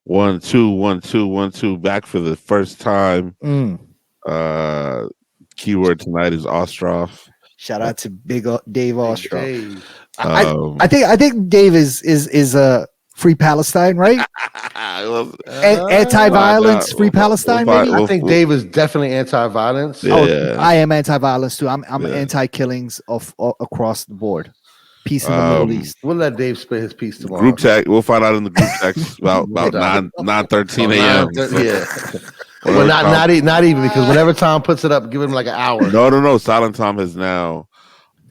1 2 1 2 1 2 back for the first time. Keyword tonight is Ostroff. Shout out to Big Dave Ostroff. Dave. I think Dave is free Palestine, right? Anti-violence, free Palestine. Maybe I think Dave is definitely anti-violence. Yeah. Oh, I am anti-violence too. I'm anti-killings across the board. Peace in the Middle East. We'll let Dave spit his piece tomorrow. Group text. We'll find out in the group text about 9:13 a.m. Yeah. Well, not even, because whenever Tom puts it up, give him like an hour. No. Silent Tom has now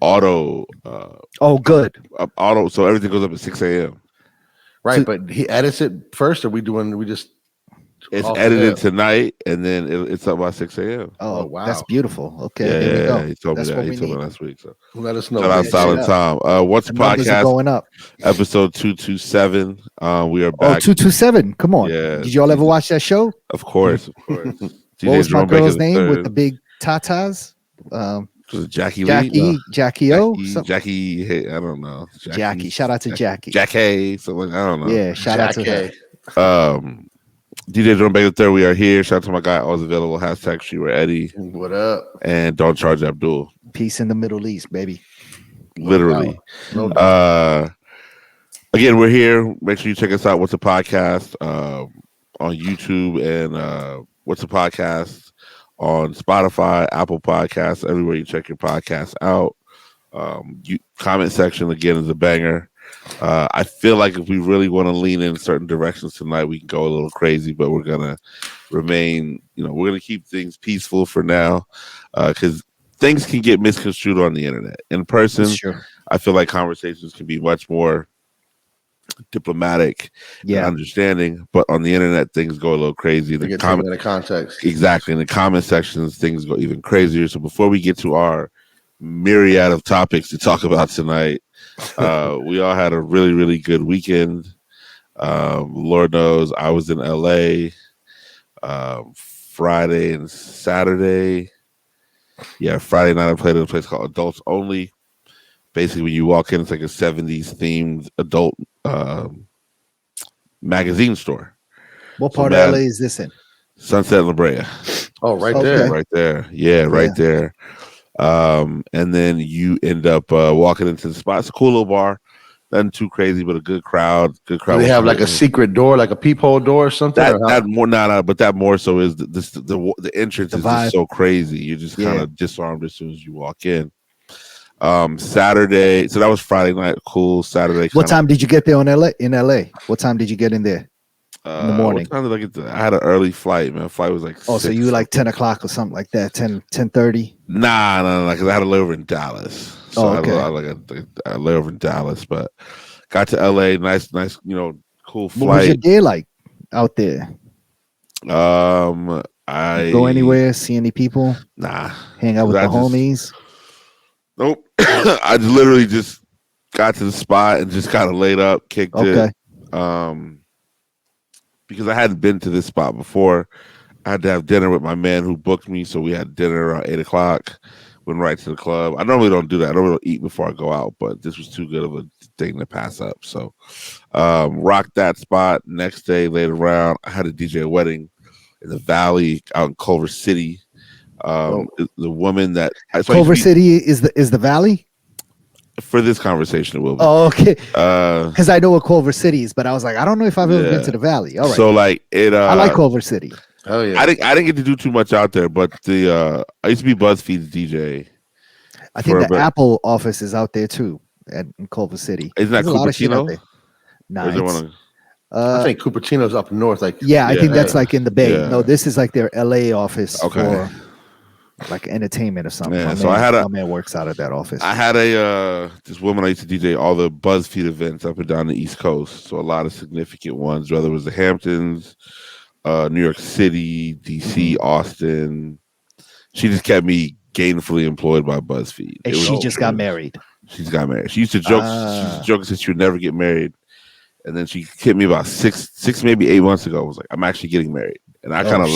auto. Good. Auto. So everything goes up at 6 a.m. Right, but he edits it first, or we just. It's edited tonight, and then it's up by 6 a.m. Oh, wow. That's beautiful. Okay, there we go. He told me that. He told me last week. So let us know. Shout out Silent Tom. What's the podcast? Going up. Episode 227. We are back. Oh, 227. Come on. Yeah. Did y'all ever watch that show? Of course. What was my girl's name with the big tatas? Jackie Lee? Jackie O? Jackie, I don't know. Jackie. Shout out to Jackie. Jackie. Something, I don't know. Yeah, shout out to her. DJ Jerome Baker III, we are here. Shout out to my guy, always available. Hashtag Shira Eddie. What up? And don't charge Abdul. Peace in the Middle East, baby. Literally. No doubt. Again, we're here. Make sure you check us out. What's a podcast on YouTube, and What's a Podcast on Spotify, Apple Podcasts, everywhere you check your podcasts out. Comment section again is a banger. I feel like if we really want to lean in certain directions tonight, we can go a little crazy, but we're gonna remain. We're gonna keep things peaceful for now, because things can get misconstrued on the internet. In person, sure. I feel like conversations can be much more diplomatic and understanding, but on the internet things go a little crazy. The comment context, exactly. In the comment sections, things go even crazier. So before we get to our myriad of topics to talk about tonight, we all had a really, really good weekend. Lord knows I was in LA Friday and Saturday. Yeah, Friday night I played at a place called Adults Only. Basically, when you walk in, it's like a 70s themed adult magazine store. What part of LA is this in? Sunset La Brea. Oh, there. Right there. Yeah, right there. And then you end up walking into the spot. It's a cool little bar. Nothing too crazy, but a good crowd. Do they have like a secret door, like a peephole door or something? But that more so is the entrance is just so crazy. You're just kind of disarmed as soon as you walk in. Saturday, so that was Friday night. Cool. Saturday. What time did you get there in LA? What time did you get in there? In the morning. What time did I get there? I had an early flight, man. Flight was like 6. So you were like 10 o'clock or something like that, 10:30? Nah, because I had a layover in Dallas. So I had a layover in Dallas, but got to LA, nice, cool flight. What was your day like out there? I go anywhere, see any people? Nah. Hang out with the homies? Nope. I literally just got to the spot and just kind of laid up, kicked it. Because I hadn't been to this spot before. I had to have dinner with my man who booked me, so we had dinner around 8 o'clock. Went right to the club. I normally don't do that. I don't really eat before I go out, but this was too good of a thing to pass up. So rocked that spot. Next day, later around, I had a DJ wedding in the Valley out in Culver City. The woman that Culver City is the Valley. For this conversation, it will be. Oh, okay. Because I know what Culver City is, but I was like, I don't know if I've ever been to the Valley. All right. So like it. I like Culver City. Oh yeah. I didn't get to do too much out there, but I used to be BuzzFeed's DJ. I think the Apple office is out there too in Culver City. Isn't that Cupertino? No, I think Cupertino's up north. I think that's like in the Bay. Yeah. No, this is like their LA office. Okay. For like entertainment or something. Yeah, my man works out of that office. I had this woman I used to DJ all the BuzzFeed events up and down the East Coast. So a lot of significant ones, whether it was the Hamptons, New York City, DC, Austin. She just kept me gainfully employed by BuzzFeed. And she just got married. She's got married. She used to joke. She used to joke and said she would never get married. And then she hit me about six, maybe 8 months ago. I was like, I'm actually getting married. And I kind of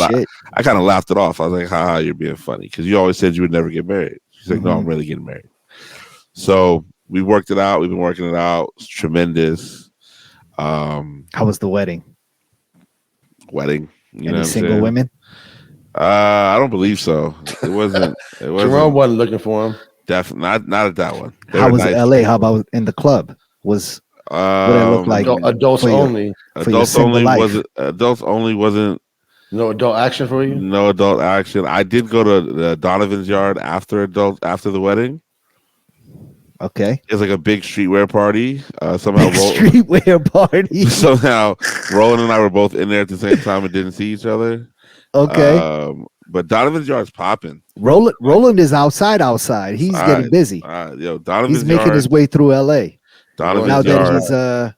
laughed it off. I was like, haha, you're being funny. Because you always said you would never get married. She's like, no, I'm really getting married. So we worked it out. We've been working it out. It's tremendous. How was the wedding? wedding. You know Any what I'm single saying? women? I don't believe so. It wasn't. Jerome wasn't looking for him. Definitely not at that one. They How were was nice LA? How people. about in the club? What did it look like? Adults for your- only. for your Adults single only life? wasn't. Adults only wasn't. No adult action for you. No adult action. I did go to the Donovan's yard after the wedding. Okay. It's like a big streetwear party. Somehow Big streetwear party. somehow Roland and I were both in there at the same time and didn't see each other. Okay. But Donovan's yard's popping. Roland is outside. He's getting busy. Donovan's He's making yard, his way through LA. Donovan's Now yard. that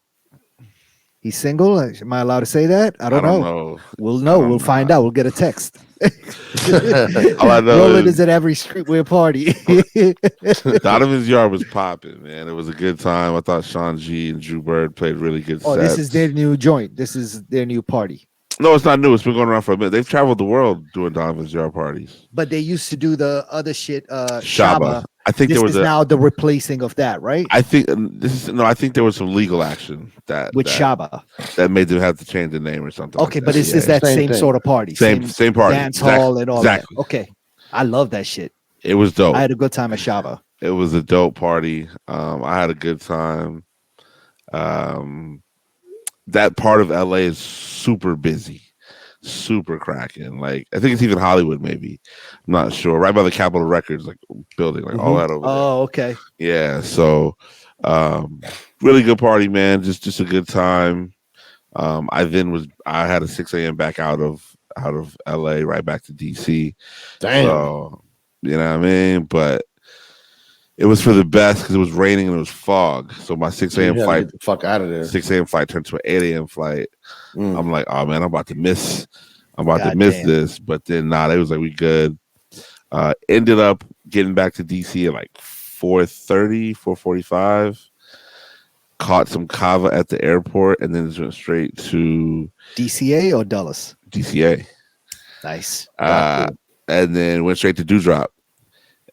he's single. Am I allowed to say that? I don't know. We'll know. We'll find out. We'll get a text. All I know Roland is at every streetwear party. Donovan's yard was popping, man. It was a good time. I thought Sean G and Drew Bird played really good sets. This is their new joint. This is their new party. No, it's not new. It's been going around for a minute. They've traveled the world doing Donovan's yard parties. But they used to do the other shit. Shaba. I think this there was is now the replacing of that, right? I think I think there was some legal action that Shaba that made them have to change the name or something. Okay, like but it's that same sort of party. Same party. Dance hall and all exactly. that. Okay. I love that shit. It was dope. I had a good time at Shaba. It was a dope party. I had a good time. That part of LA is super busy, super cracking. Like I think it's even Hollywood, maybe. I'm not sure. Right by the Capitol Records, like building, like all that over there. Oh, okay. Yeah. So, really good party, man. Just a good time. I had a 6 a.m. back out of LA, right back to DC. Damn. So, you know what I mean? But it was for the best because it was raining and it was fog. So my 6 a.m. flight, get the fuck out of there. 6 a.m. flight turned to an 8 a.m. flight. I'm like, oh man, I'm about to miss this. But then it was like we good. Ended up getting back to DC at like 4:30, 4:45. Caught some kava at the airport and then just went straight to DCA or Dulles? DCA. Nice. And then went straight to Dewdrop.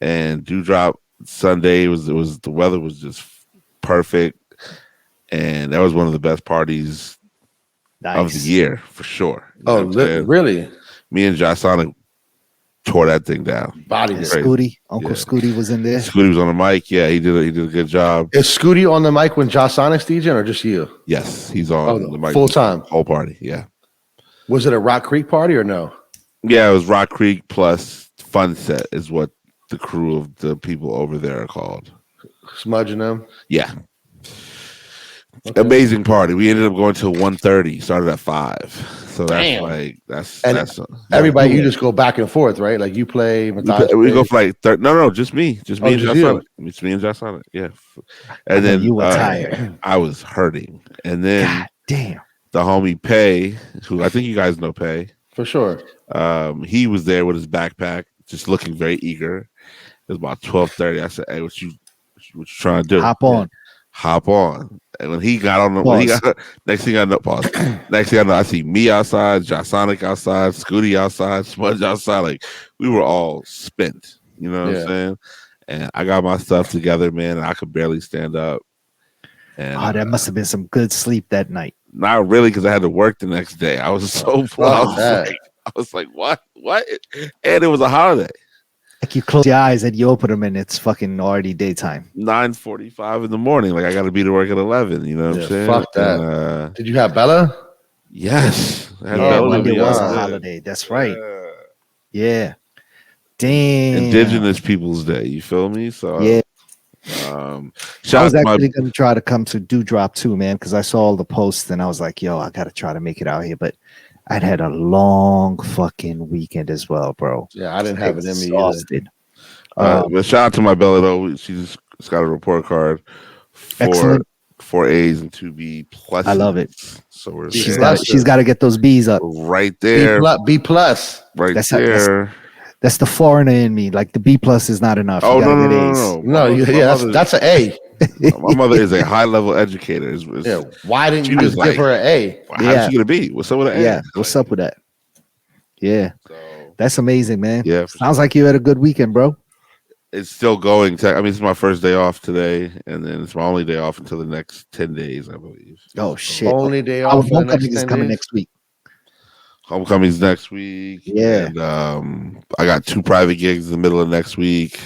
And Dewdrop Sunday was the weather was just perfect, and that was one of the best parties of the year for sure. Oh, really? Me and Josh Sonic tore that thing down. Body Scooty, Uncle Scooty was in there. Scooty was on the mic. Yeah, he did a good job. Is Scooty on the mic when Josh Sonic's DJing or just you? Yes, he's on the mic full time. Whole party. Yeah. Was it a Rock Creek party or no? Yeah, it was Rock Creek plus Fun Set is what the crew of the people over there are called. Smudging them? Yeah. Okay. Amazing party. We ended up going till 1:30. Started at 5. So that's everybody. You just go back and forth, right? Like you play. We go for like just me and Josh Sonic. It's me and Josh Sonic. Yeah. And then you were tired. I was hurting. And then God damn, the homie Pay, who I think you guys know Pay for sure. He was there with his backpack, just looking very eager. It was about 12:30. I said, "Hey, what you trying to do? Hop on." And when he got on next thing I know, I see me outside, Josh Sonic outside, Scooty outside, Smudge outside. Like we were all spent. You know what I'm saying? And I got my stuff together, man, and I could barely stand up. And that must have been some good sleep that night. Not really, because I had to work the next day. I was so I was like, what? And it was a holiday. Like you close your eyes and you open them and it's fucking already daytime. 9:45 in the morning. Like I got to be to work at 11. You know what I'm saying? Fuck that. And, did you have Bella? Yes. Monday was a holiday. That's right. Yeah. Damn. Indigenous Peoples Day. You feel me? So yeah. I was actually going to try to come to Dewdrop too, man, because I saw all the posts and I was like, yo, I got to try to make it out here, but I'd had a long fucking weekend as well, bro. Yeah, I didn't have it in me either. But shout out to my Bella though. She's got a report card for 4 A's and 2 B plus. I love it. So she's got to get those B's up right there. B plus right there. That's the foreigner in me. Like the B plus is not enough. Oh no! That's an A. My mother is a high level educator. Why didn't you just give her an A? How's she gonna be? What's up with an A? Yeah, what's up with that? Yeah, that's amazing, man. Yeah, sounds like you had a good weekend, bro. It's still going. I mean, it's my first day off today, and then it's my only day off until the next 10 days, I believe. Oh shit! Only day off. Homecoming is coming next week. Homecoming's next week. Yeah. And I got 2 private gigs in the middle of next week.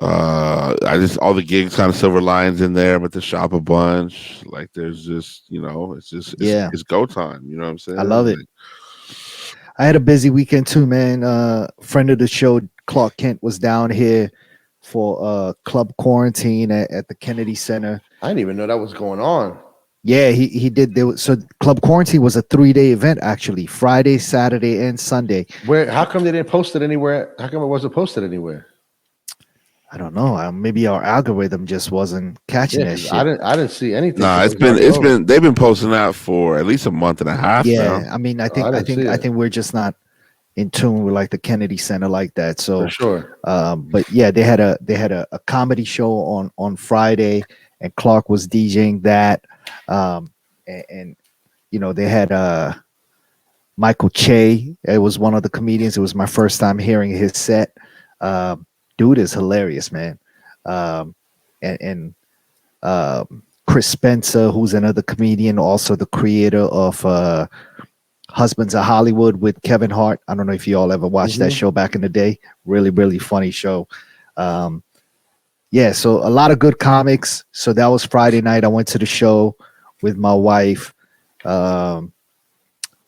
I just all the gigs kind of silver lines in there, but to shop a bunch. Like there's just, it's go time. You know what I'm saying? I love it. I had a busy weekend too, man. Friend of the show, Clark Kent, was down here for club quarantine at the Kennedy Center. I didn't even know that was going on. Yeah, he did. So club quarantine was a 3-day event, actually, Friday, Saturday, and Sunday. How come they didn't post it anywhere? How come it wasn't posted anywhere? I don't know. Maybe our algorithm just wasn't catching that shit. I didn't see anything. Nah, they've been posting that for at least a month and a half. Yeah, now. I mean, I think we're just not in tune with like the Kennedy Center like that. So for sure. But yeah, they had a comedy show on Friday, and Clark was DJing that. And they had Michael Che. It was one of the comedians. It was my first time hearing his set. Dude is hilarious, man. And Chris Spencer, who's another comedian, also the creator of Husbands of Hollywood with Kevin Hart. I don't know if you all ever watched that show back in the day. Really, really funny show. Yeah, so a lot of good comics. So that was Friday night. I went to the show with my wife.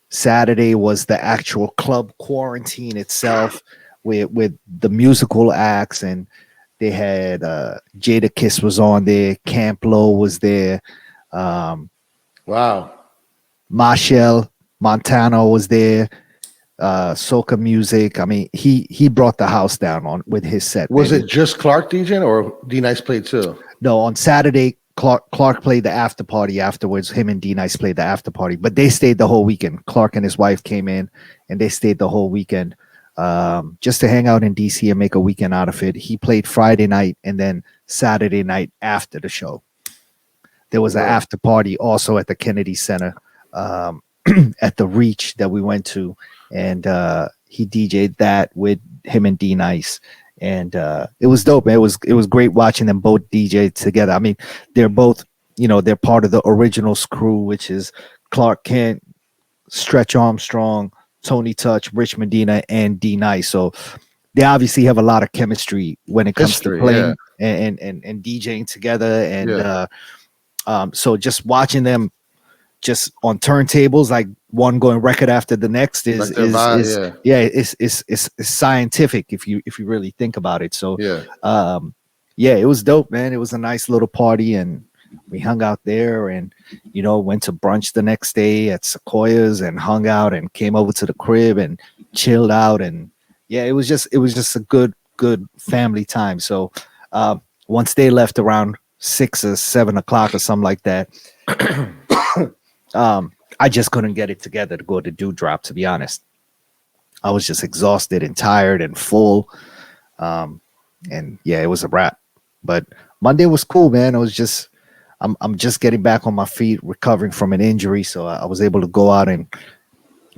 Saturday was the actual club quarantine itself with the musical acts, and they had Jada Kiss was on there, Camp Lo was there. Wow. Marshall Montano was there. Soca Music. I mean, he brought the house down with his set. Was it just Clark DJing or D Nice played too? No, on Saturday, Clark played the after party afterwards. Him and D Nice played the after party, but they stayed the whole weekend. Clark and his wife came in, and they stayed the whole weekend just to hang out in DC and make a weekend out of it. He played Friday night, and then Saturday night after the show, there was an after party also at the Kennedy Center at the Reach that we went to, and he DJ'd that with him and D Nice. And it was dope, man. It was great watching them both DJ together. I mean, they're both, they're part of the Originals crew, which is Clark Kent, Stretch Armstrong, Tony Touch, Rich Medina, and D Nice. So they obviously have a lot of chemistry when it comes to playing and DJing together. And so just watching them just on turntables, like one going record after the next is scientific if you really think about it. So it was dope, man. It was a nice little party, and we hung out there, and went to brunch the next day at Sequoia's and hung out and came over to the crib and chilled out. And it was just a good family time. So once they left around 6 or 7 o'clock or something like that, I just couldn't get it together to go to Do Drop, to be honest. I was just exhausted and tired and full. And it was a wrap. But Monday was cool, man. I'm just getting back on my feet, recovering from an injury. So I was able to go out and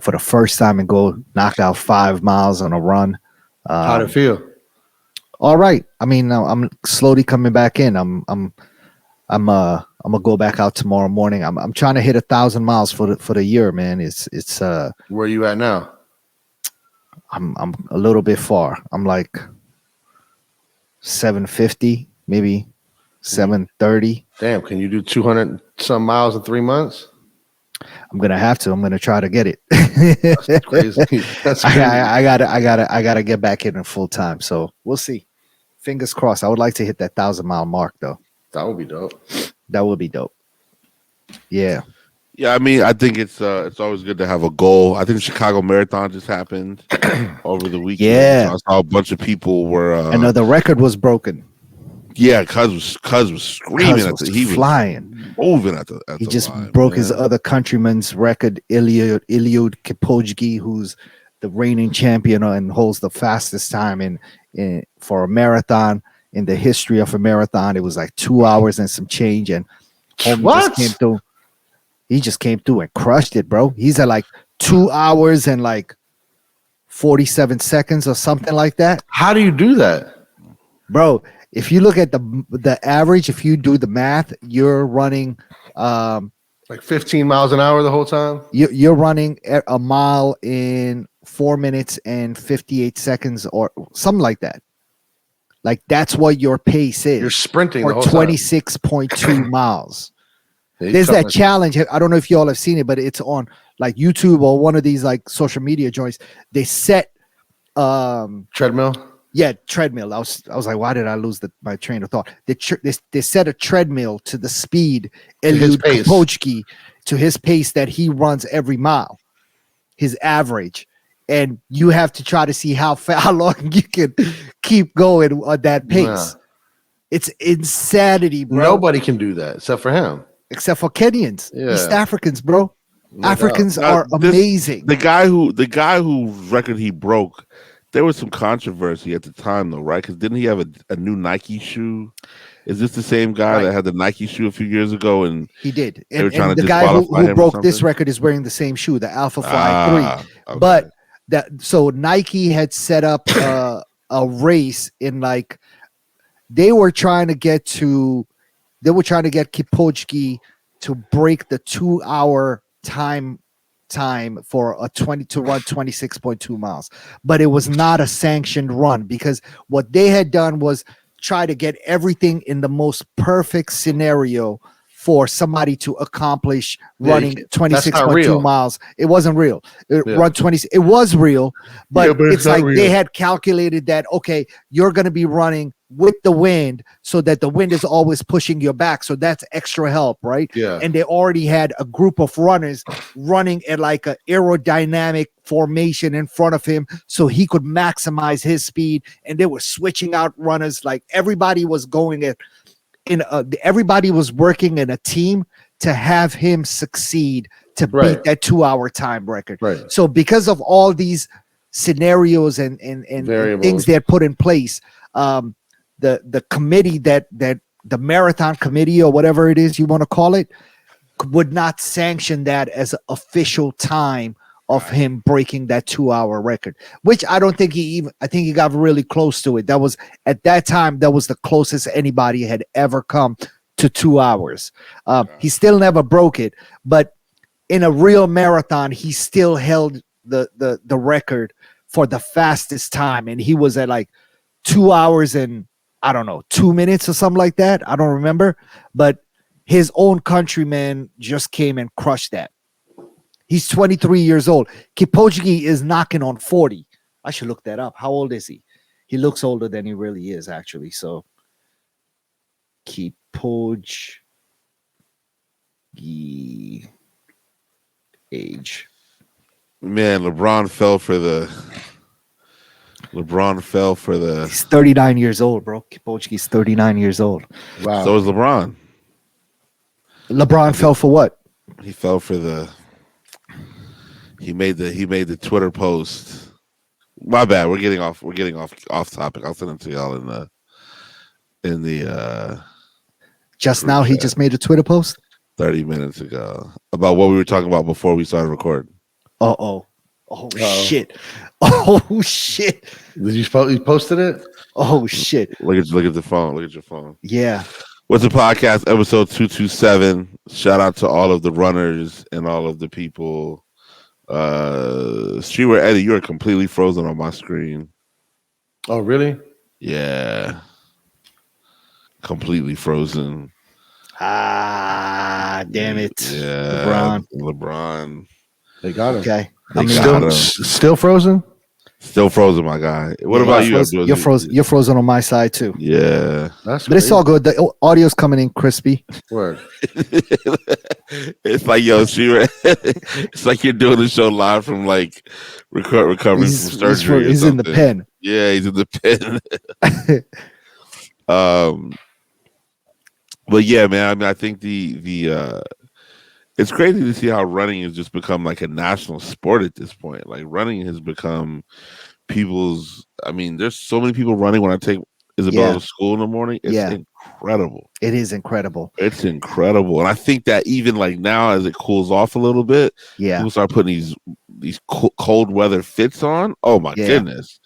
for the first time and go knock out 5 miles on a run. How'd it feel? All right. I mean, I'm slowly coming back in. I'm gonna go back out tomorrow morning. I'm trying to hit 1,000 miles for the year, man. It's where are you at now? I'm a little bit far. I'm like 750, maybe 730. Damn, can you do 200 some miles in 3 months? I'm gonna have to. I'm gonna try to get it. That's crazy. That's crazy. I gotta get back in full time. So we'll see. Fingers crossed. I would like to hit that 1,000-mile mark though. That would be dope. That would be dope. Yeah. Yeah, I mean, I think it's always good to have a goal. I think the Chicago Marathon just happened over the weekend. Yeah, so I saw a bunch of people were. And the record was broken. Yeah, Cuz was screaming at he was flying, moving at the. He just broke his other countryman's record, Eliud Kipchoge, who's the reigning champion and holds the fastest time in for a marathon in the history of a marathon. It was like 2 hours and some change, and he just came through and crushed it, bro. He's at like 2 hours and like 47 seconds or something like that. How do you do that, bro? If you look at the average, if you do the math, you're running Like 15 miles an hour the whole time? You're running a mile in 4 minutes and 58 seconds or something like that. Like that's what your pace is. You're sprinting for the whole 26.2 miles. time. There's that challenge. I don't know if you all have seen it, but it's on like YouTube or one of these like social media joints. They set treadmill. Yeah, treadmill. I was like, why did I lose my train of thought? They set a treadmill to the speed Eliud Kipchoge to his pace that he runs every mile, his average, and you have to try to see how long you can keep going at that pace. Nah. It's insanity, bro. Nobody can do that except for him, except for Kenyans, East Africans, bro. No Africans are amazing. The guy whose record he broke. There was some controversy at the time, though, right? Because didn't he have a new Nike shoe? Is this the same guy that had the Nike shoe a few years ago? And he did. And the guy who broke this record is wearing the same shoe, the Alpha Fly 3. Okay. But so Nike had set up a race in like they were trying to get Kipchoge to break the 2-hour time for a to run 26.2 miles, but it was not a sanctioned run because what they had done was try to get everything in the most perfect scenario for somebody to accomplish running 26.2 miles. It wasn't real. Run 20. It was real, but it's like real. They had calculated that, okay, you're going to be running with the wind so that the wind is always pushing your back. So that's extra help, right? Yeah. And they already had a group of runners running at like an aerodynamic formation in front of him so he could maximize his speed. And they were switching out runners. Like everybody was going at everybody was working in a team to have him succeed to beat that 2-hour time record. Right. So because of all these scenarios and things they had put in place, the committee that the marathon committee or whatever it is you want to call it would not sanction that as an official time of him breaking that 2-hour record, which I don't think I think he got really close to it. That was at that time, that was the closest anybody had ever come to 2 hours. He still never broke it, but in a real marathon, he still held the record for the fastest time. And he was at like 2 hours and I don't know, 2 minutes or something like that. I don't remember, but his own countryman just came and crushed that. He's 23 years old. Kipchoge is knocking on 40. I should look that up. How old is he? He looks older than he really is, actually. So, Kipchoge age. Man, LeBron fell for the. He's 39 years old, bro. Kipchoge's 39 years old. Wow. So is LeBron. LeBron fell for what? He fell for the. He made the Twitter post. My bad. We're getting off topic. I'll send it to y'all in the just now. He just made a Twitter post 30 minutes ago about what we were talking about before we started recording. Oh shit. Oh shit. Did you posted it? Oh shit. Look at the phone. Look at your phone. Yeah. What's the podcast episode 227? Shout out to all of the runners and all of the people. Streetwear Eddie, you are completely frozen on my screen. Oh, really? Yeah. Completely frozen. Damn it. Yeah. LeBron. They got him. Okay. Still frozen? Still frozen, my guy. What about you? You're frozen. You're frozen on my side too. Yeah. But it's all good. The audio's coming in crispy. Word. It's like, it's like you're doing the show live from like recovering from surgery. He's in the pen. Yeah, he's in the pen. But yeah, man. I mean, I think the it's crazy to see how running has just become like a national sport at this point. Like running has become people's. I mean, there's so many people running when I take Isabella to school in the morning. It's incredible. It is incredible. It's incredible. And I think that even like now as it cools off a little bit, people start putting these cold weather fits on. Oh my goodness.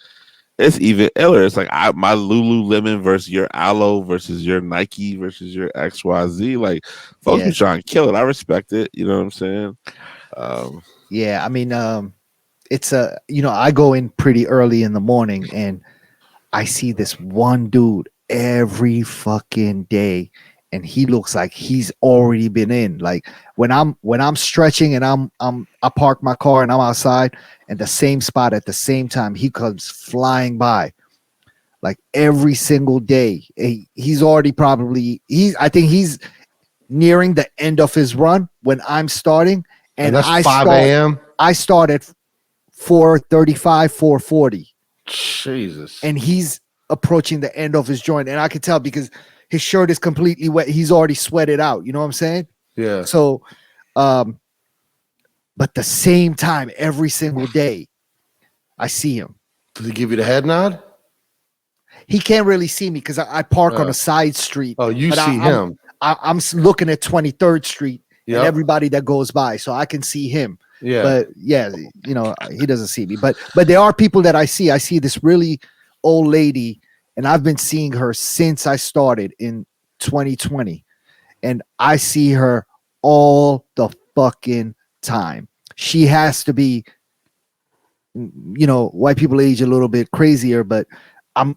It's even iller. It's like my Lululemon versus your Aloe versus your Nike versus your XYZ. Like, folks be trying to kill it. I respect it. You know what I'm saying? Yeah, I mean, it's I go in pretty early in the morning and I see this one dude every fucking day, and he looks like he's already been in. Like when I'm stretching and I park my car and I'm outside and the same spot at the same time, he comes flying by. Like every single day. He's already I think he's nearing the end of his run when I'm starting. And that's 5 a.m. I start at 4:35, 4:40. Jesus. And he's approaching the end of his joint. And I can tell because his shirt is completely wet. He's already sweated out. You know what I'm saying? Yeah. So, but the same time, every single day, I see him. Does he give you the head nod? He can't really see me because I park on a side street. Oh, you see him. I'm looking at 23rd Street and everybody that goes by. So I can see him. Yeah. But yeah, he doesn't see me. But there are people that I see. I see this really old lady, and I've been seeing her since I started in 2020. And I see her all the fucking time. She has to be, white people age a little bit crazier, but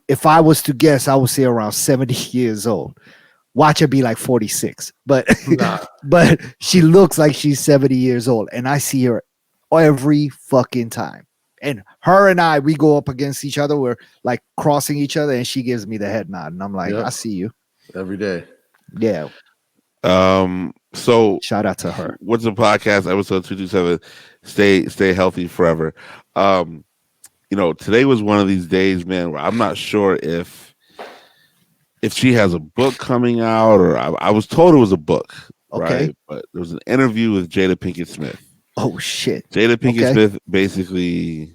if I was to guess, I would say around 70 years old. Watch her be like 46, but but she looks like she's 70 years old, and I see her every fucking time. And her and I, we go up against each other. We're like crossing each other, and she gives me the head nod, and I'm like, I see you every day. Yeah. So shout out to her. What's the podcast? Episode 227. Stay healthy forever. Today was one of these days, man, where I'm not sure if she has a book coming out, or I was told it was a book, right? But there was an interview with Jada Pinkett Smith. Oh shit! Jada Pinkett Smith basically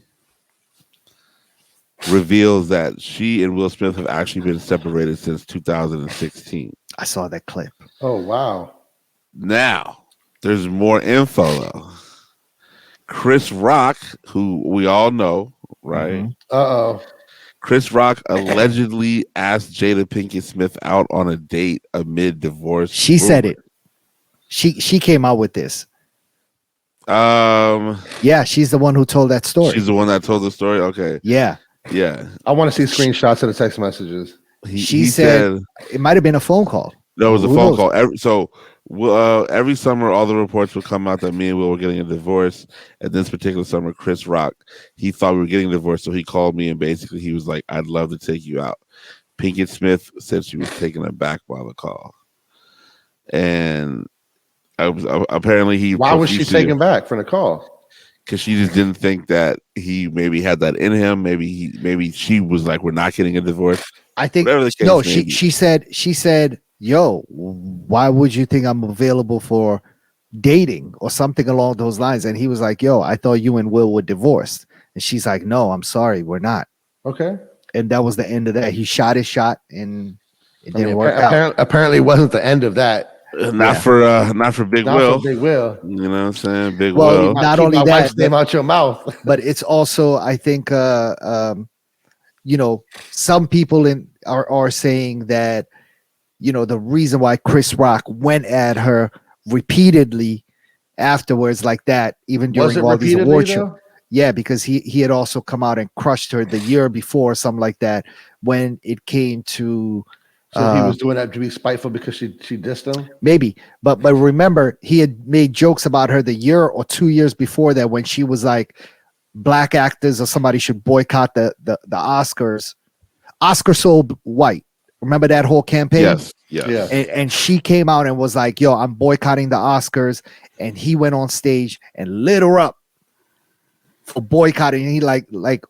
reveals that she and Will Smith have actually been separated since 2016. I saw that clip. Oh wow! Now there's more info though. Chris Rock, who we all know, right? Mm-hmm. Chris Rock allegedly asked Jada Pinkett Smith out on a date amid divorce. She said it. She came out with this. Yeah, she's the one who told that story. She's the one that told the story. Okay. Yeah. I want to see screenshots of the text messages. She said it might have been a phone call. That was a phone call. Every summer, all the reports would come out that me and Will were getting a divorce. And this particular summer, Chris Rock, he thought we were getting a divorce, so he called me and basically he was like, "I'd love to take you out." Pinkett Smith said she was taken aback by the call, and apparently Why was she taken back from the call? Because she just didn't think that he maybe had that in him. Maybe she was like, "We're not getting a divorce." I think no. She said, "Yo, why would you think I'm available for dating or something along those lines?" And he was like, "Yo, I thought you and Will were divorced." And she's like, "No, I'm sorry, we're not." Okay. And that was the end of that. He shot his shot, and it didn't work out. Apparently, it wasn't the end of that. Not for Big Will. For Big Will. You know what I'm saying? Big Will. Will. Not only that, wife's name out your mouth. But it's also, I think, some people are saying that, the reason why Chris Rock went at her repeatedly afterwards like that, even during all these award shows. Yeah, because he had also come out and crushed her the year before, something like that, when it came to. So he was doing that to be spiteful because she dissed him? Maybe. But remember, he had made jokes about her the year or 2 years before that when she was like, black actors or somebody should boycott the Oscars. Oscar so white. Remember that whole campaign? Yes. Yeah. And she came out and was like, "Yo, I'm boycotting the Oscars." And he went on stage and lit her up for boycotting. And he like,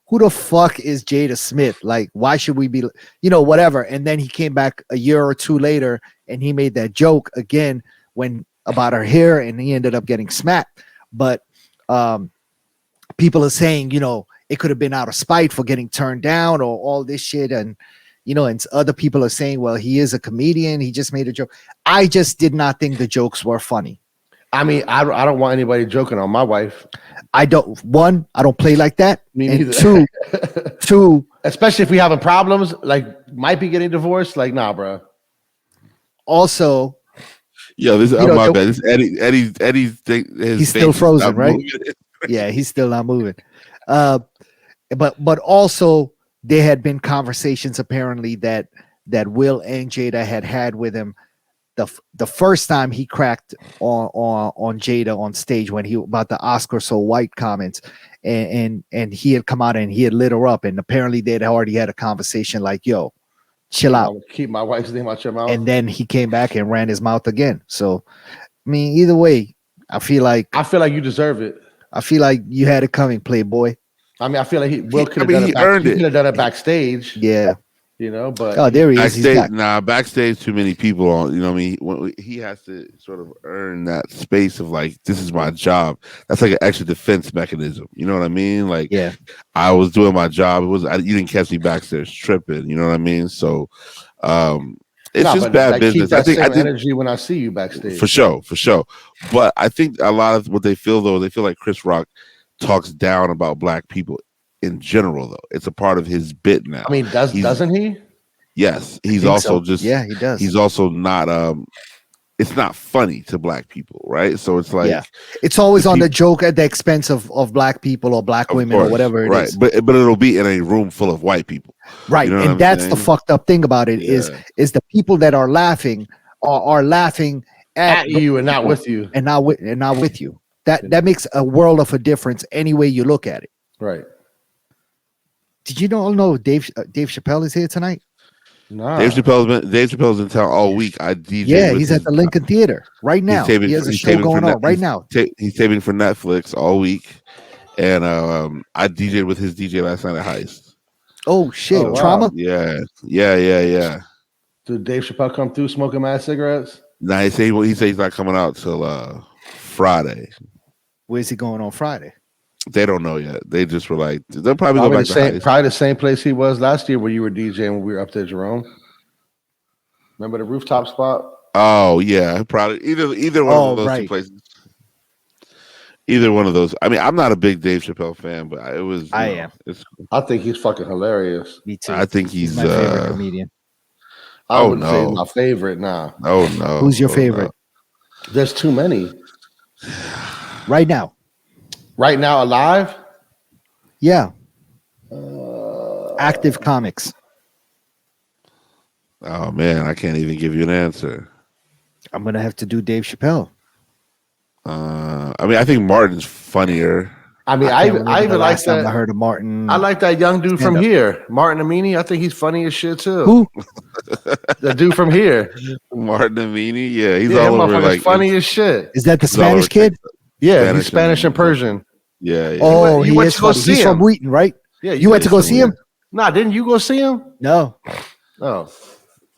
who the fuck is Jada Smith? Like, why should we be, whatever. And then he came back a year or two later and he made that joke again about her hair, and he ended up getting smacked. But people are saying, it could have been out of spite for getting turned down or all this shit. And, and other people are saying, well, he is a comedian. He just made a joke. I just did not think the jokes were funny. I mean, I don't want anybody joking on my wife. I don't play like that. Me and neither. two, Especially if we having problems, like might be getting divorced. Like, nah, bro. Also, Yo, this my bad. This Eddie's he's still frozen, right? Yeah, he's still not moving. But also there had been conversations apparently that Will and Jada had with him the first time he cracked on Jada on stage when he about the Oscar so white comments, and he had come out and he had lit her up, and apparently they'd already had a conversation like, yo, chill out, keep my wife's name out your mouth. And then he came back and ran his mouth again. So I mean, either way, I feel like you deserve it. I feel like you had it coming, Playboy. I mean, I feel like Will could have done it backstage. Yeah. You know, but there he is. Backstage, too many people on. You know what I mean? He has to sort of earn that space of like, this is my job. That's like an extra defense mechanism. You know what I mean? Like, yeah, I was doing my job. You didn't catch me backstage tripping. You know what I mean? So, it's just bad business. I think energy when I see you backstage. For sure. But I think a lot of what they feel like Chris Rock talks down about black people in general, though. It's a part of his bit now. I mean, doesn't he? Yes, he's also so. He does. He's also not. It's not funny to black people, right? So it's like, it's always on the joke at the expense of black people or black women or whatever it is. But it'll be in a room full of white people, right? You know, and that's the fucked up thing about it is the people that are laughing are laughing at you and not with you, and not with you. That makes a world of a difference any way you look at it. Right. Did you know Dave Chappelle is here tonight? No. Dave Chappelle's in town all week. I DJ. Yeah, he's at the Lincoln Theater right now. He has a show going on right now. He's taping for Netflix all week, and I DJed with his DJ last night at Heist. Oh shit! Wow. Trauma. Yeah. Did Dave Chappelle come through smoking mad cigarettes? Nah, he said he's not coming out till Friday. Where's he going on Friday? They don't know yet. They just were like, they'll probably go back to Heist. Probably the same place he was last year where you were DJing when we were up there, Jerome. Remember the rooftop spot? Oh yeah, probably either one of those two places. Either one of those. I mean, I'm not a big Dave Chappelle fan, but it was. I am. I think he's fucking hilarious. Me too. I think he's my favorite comedian. I wouldn't say he's my favorite now. Oh no. Who's your favorite? No. There's too many. Right now. Right now, alive? Yeah. Active comics. Oh man, I can't even give you an answer. I'm gonna have to do Dave Chappelle. I mean, I think Martin's funnier. I mean, I even like that. I heard of Martin. I like that young dude from here, Martin Amini. I think he's funny as shit too. Who? The dude from here, Martin Amini. Yeah, he's all over. Like funny as shit. Is that the Spanish kid? Yeah, he's Spanish and Persian. Yeah. Oh, he is funny. He's from Wheaton, right? Yeah. You went to go see him? Nah, didn't you go see him? No. Oh.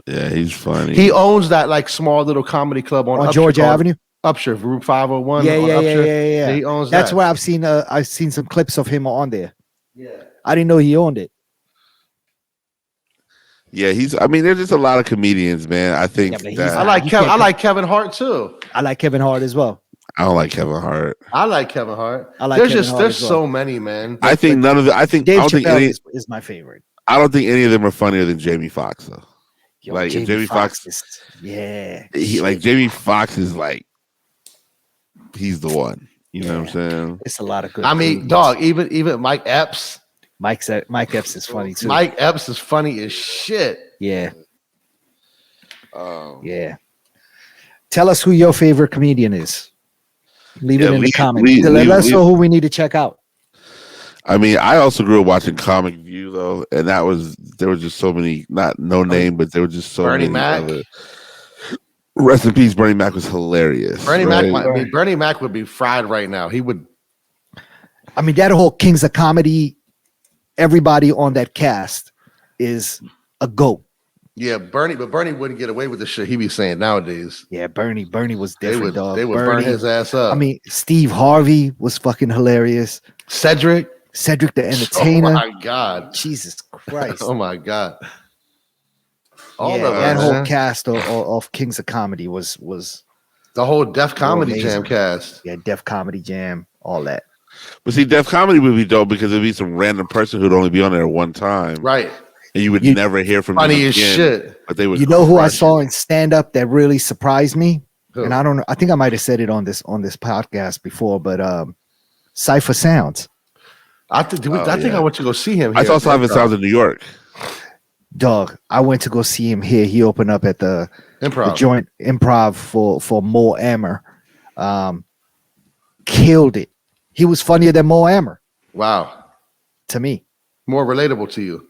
Yeah, he's funny. He owns that like small little comedy club on Georgia Avenue. Upshur, Route 501. Yeah. He owns That's that. where I've seen some clips of him on there. Yeah. I didn't know he owned it. Yeah, I mean, there's just a lot of comedians, man. I think that I like Kevin Hart too. I like Kevin Hart as well. I don't like Kevin Hart. I like Kevin Hart. There's so many, man. I think none of the. I think Dave I don't think Chappelle is my favorite. I don't think any of them are funnier than Jamie Foxx though. Yo, like Jamie Foxx, Jamie Foxx is like, he's the one. You know what I'm saying? It's a lot of good. I mean, dog. Even Mike Epps. Mike Epps is funny too. Mike Epps is funny as shit. Yeah. Yeah. Tell us who your favorite comedian is. Leave it in the comments. Let us know who we need to check out. I mean, I also grew up watching Comic View though, and there was just so many, not no name, but there were just so Bernie many. Mac. Rest in peace, Bernie Mac was hilarious. Bernie Mac would be fried right now. He would. I mean, that whole Kings of Comedy, everybody on that cast is a GOAT. Yeah, Bernie wouldn't get away with the shit he be saying nowadays. Yeah, Bernie was different, dog. They would burn his ass up. I mean, Steve Harvey was fucking hilarious. Cedric the Entertainer. Oh my God. Jesus Christ. Oh my God. That whole cast of Kings of Comedy was the whole Def Comedy Jam cast. Yeah, Def Comedy Jam, all that. But see, Def Comedy would be dope because it'd be some random person who'd only be on there one time, Right. And you would never hear from them Funny as again, shit. But they would. You know who I saw in stand up that really surprised me, Who? and I don't know. I think I might have said it on this podcast before, but Cypher Sounds. I think I went to go see him. I saw Cypher Sounds in New York. Dog, I went to go see him here. He opened up at the joint improv for Mo Amer. Killed it. He was funnier than Mo Amer. Wow. To me. More relatable to you.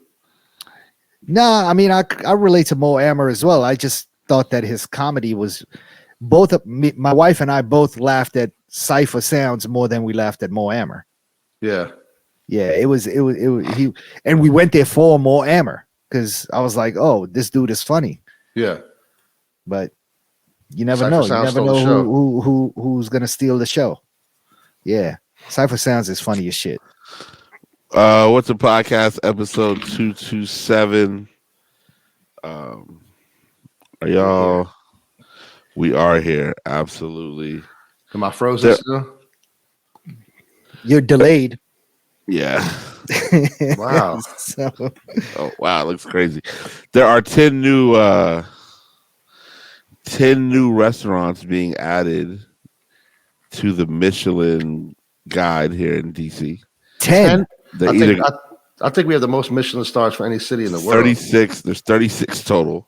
Nah, I mean, I relate to Mo Amer as well. I just thought that his comedy was both of me, my wife and I both laughed at Cypher Sounds more than we laughed at Mo Amer. Yeah. Yeah, it was he, and we went there for Mo Amer because I was like, oh, this dude is funny. Yeah. But you never Cypher know. You Sounds never stole know who's gonna steal the show. Yeah. Cypher Sounds is funny as shit. What's a podcast episode 227? Are y'all? We are here. Absolutely. Am I frozen still? You're delayed. Yeah. Wow. Oh wow, it looks crazy. There are 10 new restaurants being added to the Michelin guide here in DC. 10. I think we have the most Michelin stars for any city in the world. 36. There's 36 total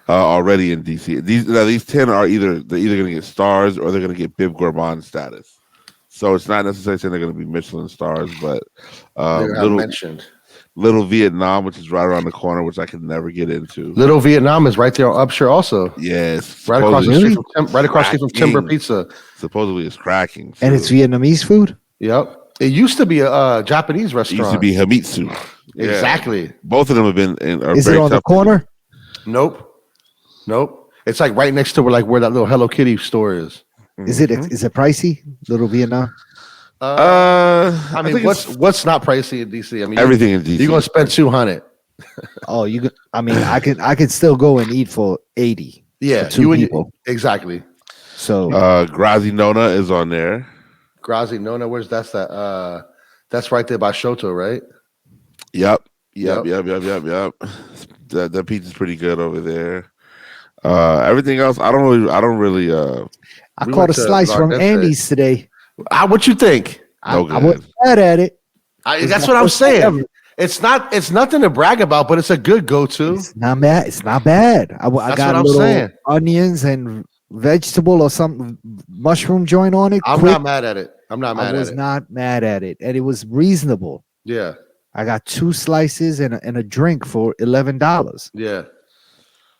already in DC. These 10 are they're either going to get stars or they're going to get Bib Gourmand status. So it's not necessarily saying they're going to be Michelin stars, but Little Vietnam, which is right around the corner, which I could never get into. Little Vietnam is right there on Upshur also. Yes. Right across the street from Timber Pizza. Supposedly it's cracking. And it's Vietnamese food? Yep. It used to be a Japanese restaurant. It used to be Hamitsu. Yeah. Exactly. Both of them have been in. Is it on the corner? Nope. It's like right next to where that little Hello Kitty store is. Is it pricey? Little Vietnam? I mean, what's not pricey in DC? I mean, everything in DC. You're gonna spend $200. Oh, I could still go and eat for 80. Yeah, for two people. Exactly. So Grazi Nona is on there. Grazi Nona, where's that's right there by Shoto, right? Yep. That pizza's pretty good over there. Everything else, I don't really. I caught a slice from Andy's today. What you think? I wasn't mad at it. That's what I'm saying. It's nothing to brag about, but it's a good go-to. It's not bad. It's not bad. I got a little onions and vegetable or some mushroom joint on it. I'm not mad at it. I was not mad at it, and it was reasonable. Yeah. I got 2 slices and a drink for $11. Yeah.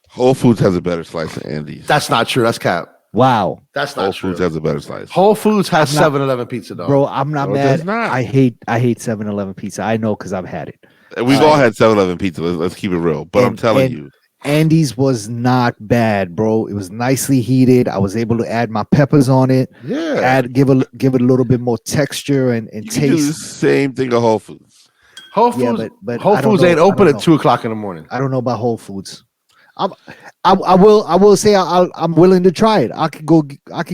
Whole Foods has a better slice than Andy's. That's not true. That's cap. Wow. That's not true. Whole Foods has a better slice. Whole Foods has 7-Eleven pizza, though. Bro, I'm not mad. I hate 7-Eleven pizza. I know because I've had it. We've all had 7-Eleven pizza. Let's keep it real. But I'm telling you. Andy's was not bad, bro. It was nicely heated. I was able to add my peppers on it. Yeah. Give it a little bit more texture and taste. Do the same thing at Whole Foods. Whole Foods, yeah, but Whole Foods ain't open at 2:00 in the morning. I don't know about Whole Foods. I will say I'm willing to try it. I can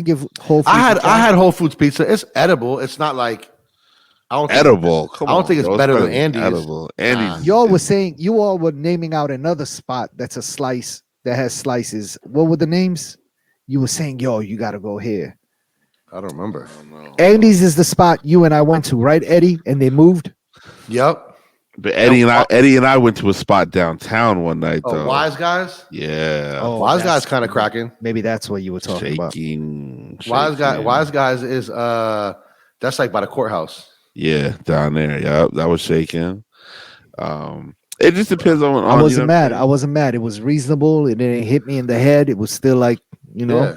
give Whole Foods. I had Whole Foods pizza. It's edible. It's not like edible. I don't think it's better than Andy's. Edible. Andy's. You all were naming out another spot that's a slice that has slices. What were the names? You were saying, yo, you got to go here. I don't remember. Andy's is the spot you and I went to, right, Eddie? And they moved. Yep. But Eddie and I went to a spot downtown one night. Oh, Wise Guys. Yeah. Oh, Wise Guys kind of cracking. Maybe that's what you were talking about. Wise Guys is that's like by the courthouse. Yeah, down there. Yeah, that was shaking. It just depends on. I wasn't mad. I wasn't mad. It was reasonable. It didn't hit me in the head. It was still like, Yeah.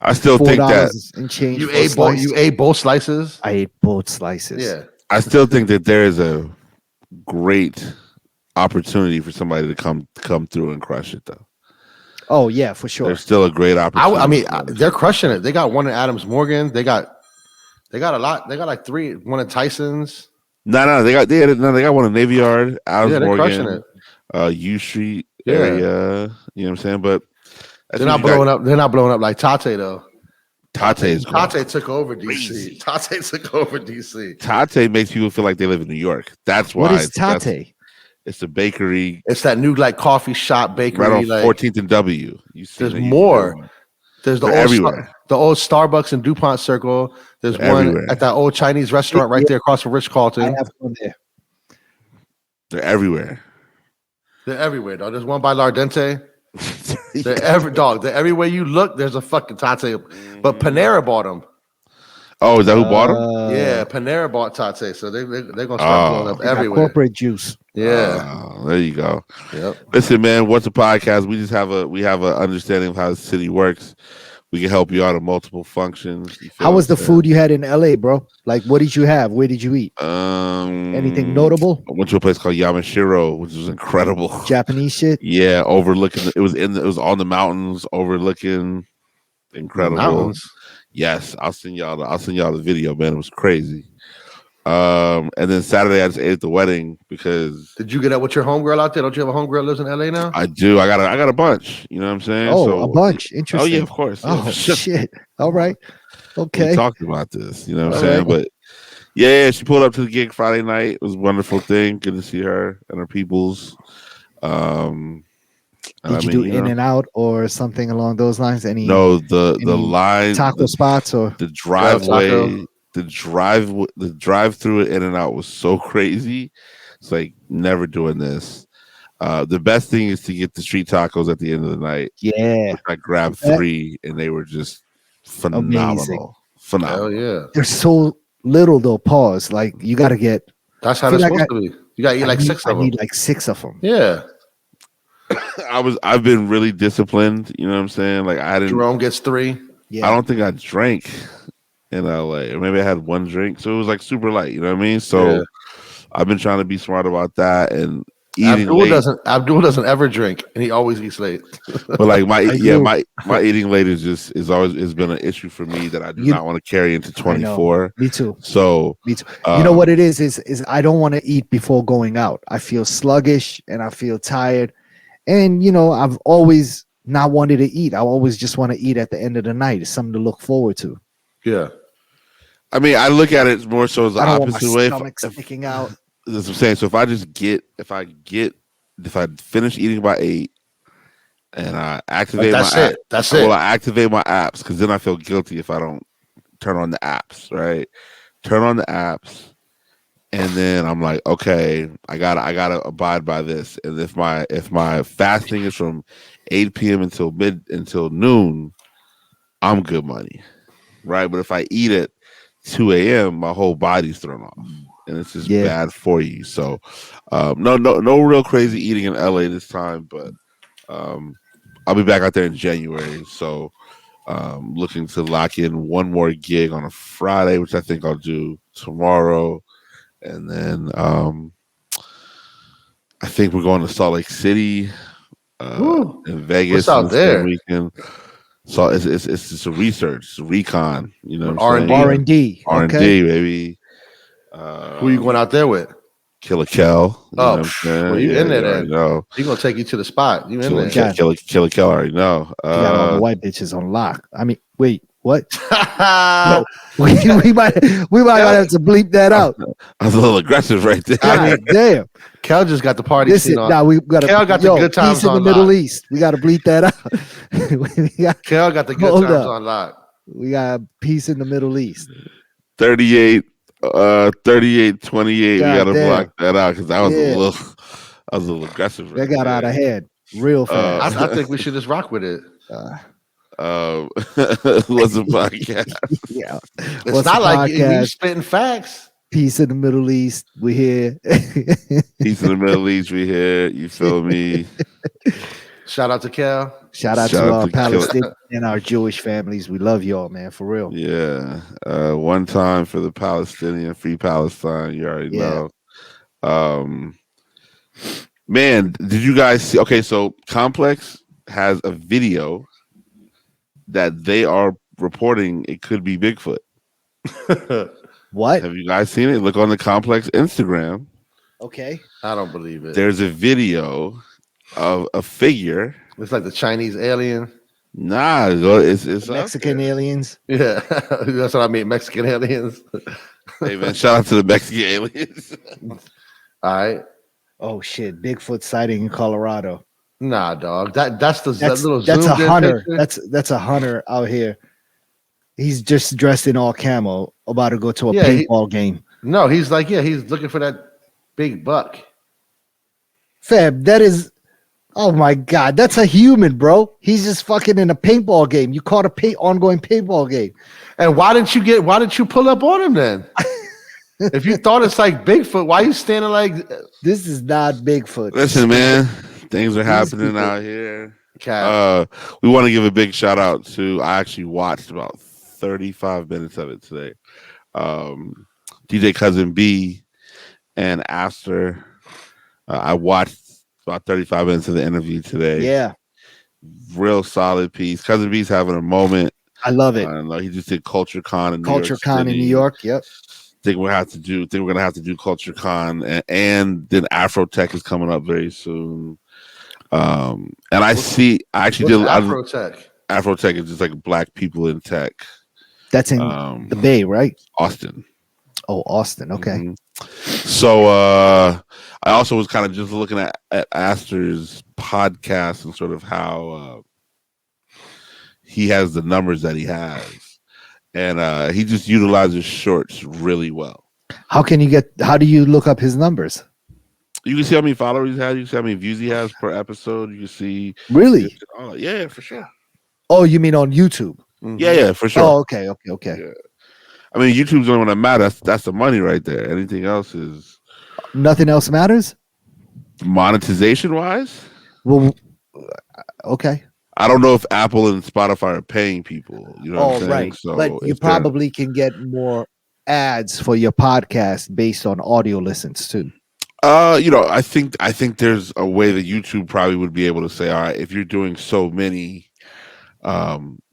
I still think that and change. You ate both slices. I ate both slices. Yeah. I still think that there is a great opportunity for somebody to come through and crush it, though. Oh yeah, for sure. There's still a great opportunity. I mean, they're crushing it. They got one in Adams Morgan. They got a lot. They got like 3. One in Tyson's. No, they got one in Navy Yard, Adams Morgan, U Street area. You know what I'm saying? But they're not blowing up. They're not blowing up like Tate though. Tate took over DC. Tate took over DC. Tate makes people feel like they live in New York. That's why. What is Tate? It's a bakery. It's that new like coffee shop bakery. Right on like, 14th and W. There's more. There's the old Starbucks in DuPont Circle. There's one everywhere. At that old Chinese restaurant right there across from Rich Carlton. I have one there. They're everywhere. They're everywhere, dog. There's one by Lardente. They're everywhere you look. There's a fucking Tate. But Panera bought them. Oh, is that who bought them? Yeah, Panera bought Tate, so they're gonna start blowing up everywhere. Corporate juice. Yeah, there you go. Yep. Listen, man, What's a Podcast? We just have an understanding of how the city works. We can help you out in multiple functions. How was the food you had in LA, bro? Like, what did you have? Where did you eat? Anything notable? I went to a place called Yamashiro, which was incredible. Japanese shit. Yeah, overlooking. It was on the mountains, overlooking. Incredible. Mountains. Yes, I'll send y'all the video, man. It was crazy. And then Saturday I just ate at the wedding because. Did you get up with your homegirl out there? Don't you have a homegirl that lives in LA now? I do. I got a bunch. You know what I'm saying? Oh, a bunch. Interesting. Oh yeah, of course. Oh shit. All right. Okay. We talked about this. You know what I'm saying? Right. But yeah, she pulled up to the gig Friday night. It was a wonderful thing. Good to see her and her peoples. Did you do in and out or something along those lines? No, the line taco spots or the driveway, the drive through it in and out was so crazy. It's like never doing this. The best thing is to get the street tacos at the end of the night. Yeah, I grabbed 3 and they were just phenomenal. Amazing. Phenomenal. Hell yeah, they're so little though. Pause. Like you got to get. That's how they're supposed to be. You got to eat like 6 of them. I need like 6 of them. Yeah. I've been really disciplined, you know what I'm saying? Like I didn't. Jerome gets 3. Yeah. I don't think I drank in LA, or maybe I had 1 drink, so it was like super light. You know what I mean? So I've been trying to be smart about that and eating late. Abdul doesn't ever drink, and he always eats late. But like my eating late is always been an issue for me that I do not want to carry into 24. Me too. So me too. You know what it is I don't want to eat before going out. I feel sluggish and I feel tired. And, you know, I've always not wanted to eat. I always just want to eat at the end of the night. It's something to look forward to. Yeah. I mean, I look at it more so as the opposite way. Stomach sticking out. That's what I'm saying. So if I finish eating by 8 and I activate I activate my apps because then I feel guilty if I don't turn on the apps, right? Turn on the apps. And then I'm like, okay, I gotta abide by this. And if my fasting is from 8 p.m. until noon, I'm good money, right? But if I eat at 2 a.m., my whole body's thrown off, and it's just bad for you. So, no real crazy eating in LA this time, but I'll be back out there in January. So, looking to lock in 1 more gig on a Friday, which I think I'll do tomorrow. And then I think we're going to Salt Lake City in Vegas. What's out there? Weekend. So it's just a research, it's a recon, you know. R&D, baby. Who are you going out there with? Killer Kel. Well, you in there then? He's gonna take you to the spot. You in there? Killer Kel already know. You got all the white bitches on lock. I mean, wait. What? No, we might have to bleep that out. I was a little aggressive right there. I mean, damn. Kel just got the party. We got Kel got the good times in the Middle East. We got to bleep that out. Kel got the good times on lock. We got peace in the Middle East. 38, 28. We got to block that out because I was a little aggressive. That got out of hand real fast. I think we should just rock with it. What's a podcast? Yeah, it's not like you spitting facts. Peace in the Middle East, we here. Peace in the Middle East, we here. You feel me? Shout out to Kel. Shout out to our Palestinian and our Jewish families. We love y'all, man, for real. Yeah. One time for the Palestinian, free Palestine. You already know. Man, did you guys see? Okay, so Complex has a video that they are reporting it could be Bigfoot. What? Have you guys seen it? Look on the Complex Instagram. Okay. I don't believe it. There's a video of a figure. It's like the Chinese alien. Nah, it's Mexican aliens. Yeah, that's what I mean. Mexican aliens. Hey man, shout out to the Mexican aliens. All right. Oh shit! Bigfoot sighting in Colorado. Nah, dog. That's that little that's a zoomed in hunter. picture. That's a hunter out here. He's just dressed in all camo, about to go to a Yeah, paintball game. No, he's like, he's looking for that big buck. Fab, that is. Oh my god, that's a human, bro. He's just fucking in a paintball game. You caught a ongoing paintball game. And why didn't you pull up on him then? If you thought it's like Bigfoot, why are you standing like this is not Bigfoot? Listen, man, things are happening out here. We want to give a big shout out to. I actually watched about 35 minutes of it today. DJ Cousin B and Aster. I watched about 35 minutes of the interview today. Yeah, real solid piece. Cousin B's having a moment. I love it. He just did Culture Con in Culture Con in New York. Yep. Think we're gonna have to do Culture Con, and then Afrotech is coming up very soon. And I actually did Afrotech. Afrotech is just like black people in tech. That's in the Bay, right? Austin. Oh, Austin. Okay. Mm-hmm. So I also was kind of just looking at Aster's podcast and sort of how he has the numbers that he has, and he just utilizes shorts really well. How do you look up his numbers? You can see how many followers he has. You can see how many views he has per episode. You can see. Really? Yeah, for sure. Oh, you mean on YouTube? Mm-hmm. Yeah, for sure. Oh, okay. Yeah. I mean, YouTube's the only one that matters. That's the money right there. Anything else is... Nothing else matters? Monetization-wise? Well, okay. I don't know if Apple and Spotify are paying people. You know what I'm saying? Right. So but you probably can get more ads for your podcast based on audio listens too. I think there's a way that YouTube probably would be able to say, all right, if you're doing so many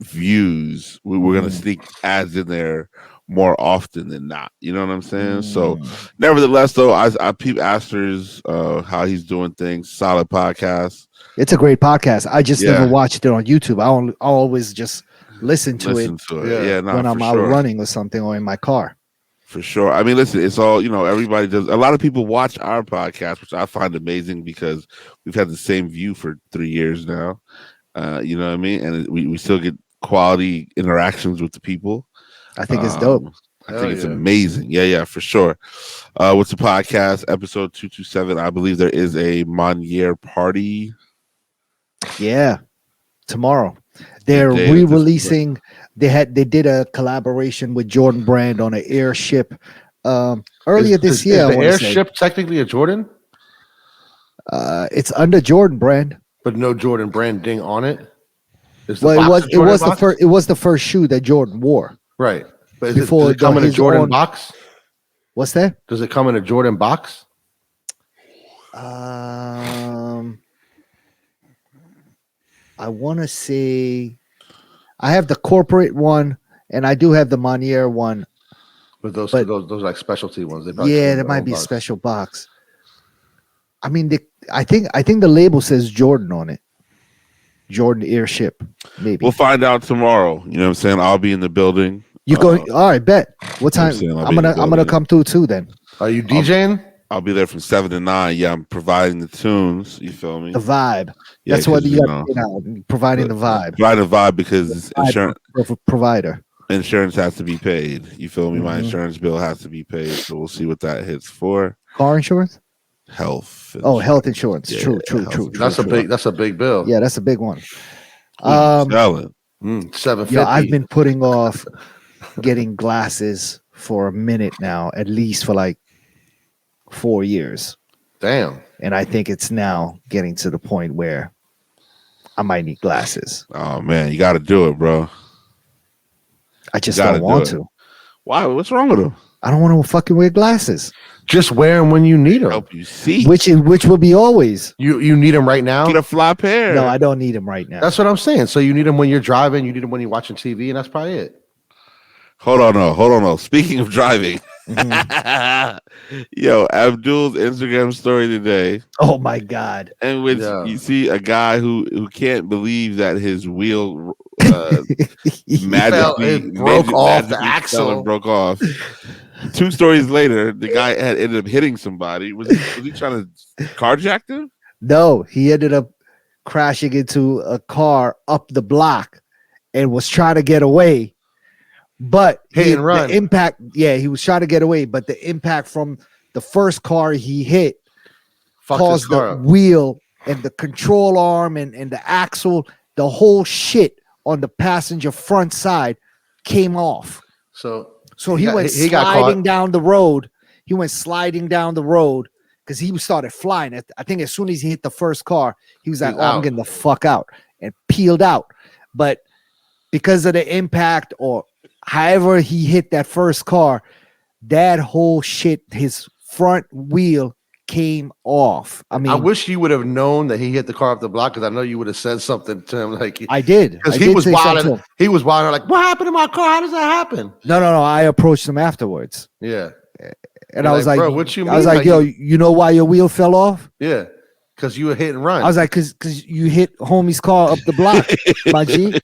views, we're going to sneak ads in there more often than not. You know what I'm saying? So nevertheless, though, I peep Aster's how he's doing things. Solid podcast. It's a great podcast. I just never watched it on YouTube. I always just listen to it when I'm out running or something, or in my car. For sure. I mean, listen, it's all, everybody does. A lot of people watch our podcast, which I find amazing because we've had the same view for 3 years now. You know what I mean? And we still get quality interactions with the people. I think it's dope. I think it's amazing. Yeah, for sure. What's the podcast? Episode 227. I believe there is a Monier party. Yeah. Tomorrow. They're re-releasing. They did a collaboration with Jordan Brand on an airship earlier this year. Is the airship technically a Jordan? It's under Jordan Brand, but no Jordan branding on it. It was the first shoe that Jordan wore. Right, but does it come in a Jordan box? What's that? Does it come in a Jordan box? I want to say I have the corporate one, and I do have the Monier one. But those are like specialty ones. There might be a special box. I mean, I think the label says Jordan on it. Jordan Airship, maybe. We'll find out tomorrow. You know what I'm saying? I'll be in the building. You going? All right, bet. What time? I'm gonna come through too. Then. Are you DJing? I'll be there from 7 to 9. Yeah, I'm providing the tunes. You feel me? The vibe. Yeah, that's what you got. Providing the vibe. Providing the vibe because insurance provider. Insurance has to be paid. You feel me? My insurance bill has to be paid. So we'll see what that hits for. Car insurance. Health. Health insurance. Yeah, true. That's a big bill. Yeah, that's a big one. $750. Yeah, I've been putting off getting glasses for a minute now, at least for like 4 years. Damn. And I think it's now getting to the point where I might need glasses. Oh man, you got to do it, bro. I just don't want to. Why? What's wrong with them? I don't want to fucking wear glasses. Just wear them when you need them. Help you see. Which will be always. You need them right now? Get a fly pair. No, I don't need them right now. That's what I'm saying. So you need them when you're driving. You need them when you're watching TV, and that's probably it. Hold on. Speaking of driving, Yo, Abdul's Instagram story today. Oh my God! In which you see a guy who can't believe that his wheel magically broke off the axle and broke off. 2 stories later, the guy had ended up hitting somebody. Was he trying to carjack them? No, he ended up crashing into a car up the block and was trying to get away. But hit and run. The impact, he was trying to get away, but the impact from the first car he hit caused the wheel and the control arm and the axle, the whole shit on the passenger front side came off. So he went sliding down the road. He went sliding down the road because he started flying. I think as soon as he hit the first car, he was like, I'm getting the fuck out, and peeled out. But because of the impact or however he hit that first car, that whole shit, his front wheel came off. I mean, I wish you would have known that he hit the car off the block, because I know you would have said something to him. Like I did, because he was wilding. He was wilding like, "What happened to my car? How does that happen?" No. I approached him afterwards. Yeah, and I was like, "Bro, what you mean?" I was like, "Yo, you know why your wheel fell off?" Yeah, because you were hit and run. I was like, "Cause you hit homie's car up the block, my G.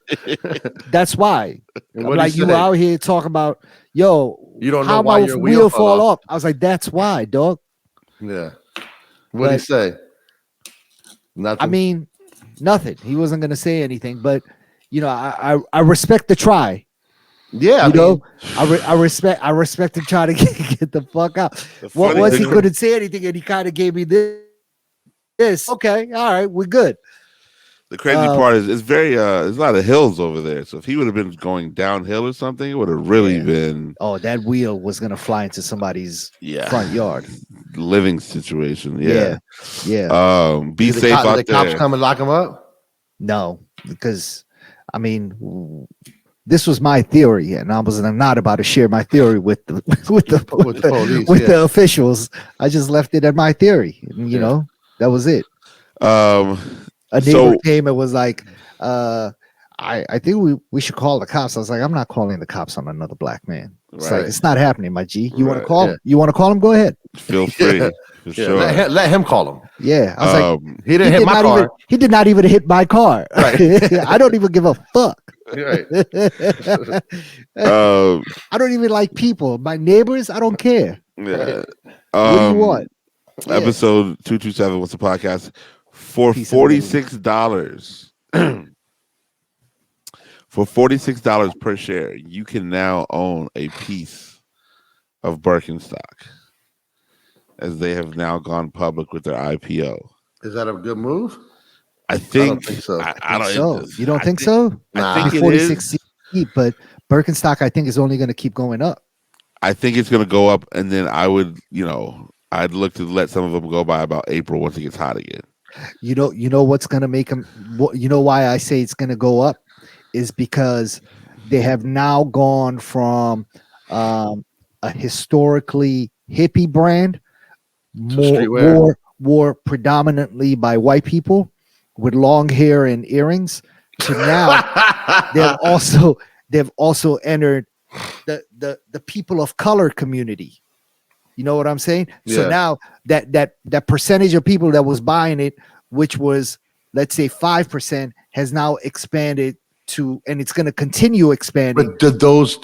That's why." I'm like, you out here talking about, yo, you don't know how why my your wheel fall off. I was like, that's why, dog. Yeah. What did he say? Nothing. I mean, nothing. He wasn't gonna say anything, but you know, I respect the try. Yeah, I respect him trying to get the fuck out. What was he couldn't say anything, and he kind of gave me this. Okay, all right, we're good. The crazy part is it's very there's a lot of hills over there. So if he would have been going downhill or something, it would have really been. Oh, that wheel was gonna fly into somebody's front yard. Living situation. Yeah. Be safe out there. The cops come and lock him up? No, because I mean, this was my theory, and I was not about to share my theory with the officials. I just left it at my theory. And, you know, that was it. A neighbor came and was like, I think we should call the cops. I was like, I'm not calling the cops on another black man. It's like, it's not happening, my G. You want to call him? You want to call him? Go ahead. Feel free. For sure. Let him call him. Yeah. I was like, he didn't hit my car. He did not even hit my car. Right. I don't even give a fuck. Right. I don't even like people. My neighbors, I don't care. Yeah. What do you want? Episode 227. What's the podcast? For $46. For $46 per share, you can now own a piece of Birkenstock, as they have now gone public with their IPO. Is that a good move? I think so. I don't think so. You don't think so? I think 46 feet, but Birkenstock, I think, is only going to keep going up. I think it's going to go up, and then I would, I'd look to let some of them go by about April once it gets hot again. You know what's going to make them? You know why I say it's going to go up is because they have now gone from a historically hippie brand, more predominantly by white people with long hair and earrings, to now they've also entered the people of color community. You know what I'm saying? Yeah. So now that percentage of people that was buying it, which was, let's say, 5%, has now expanded to, and it's going to continue expanding. But did those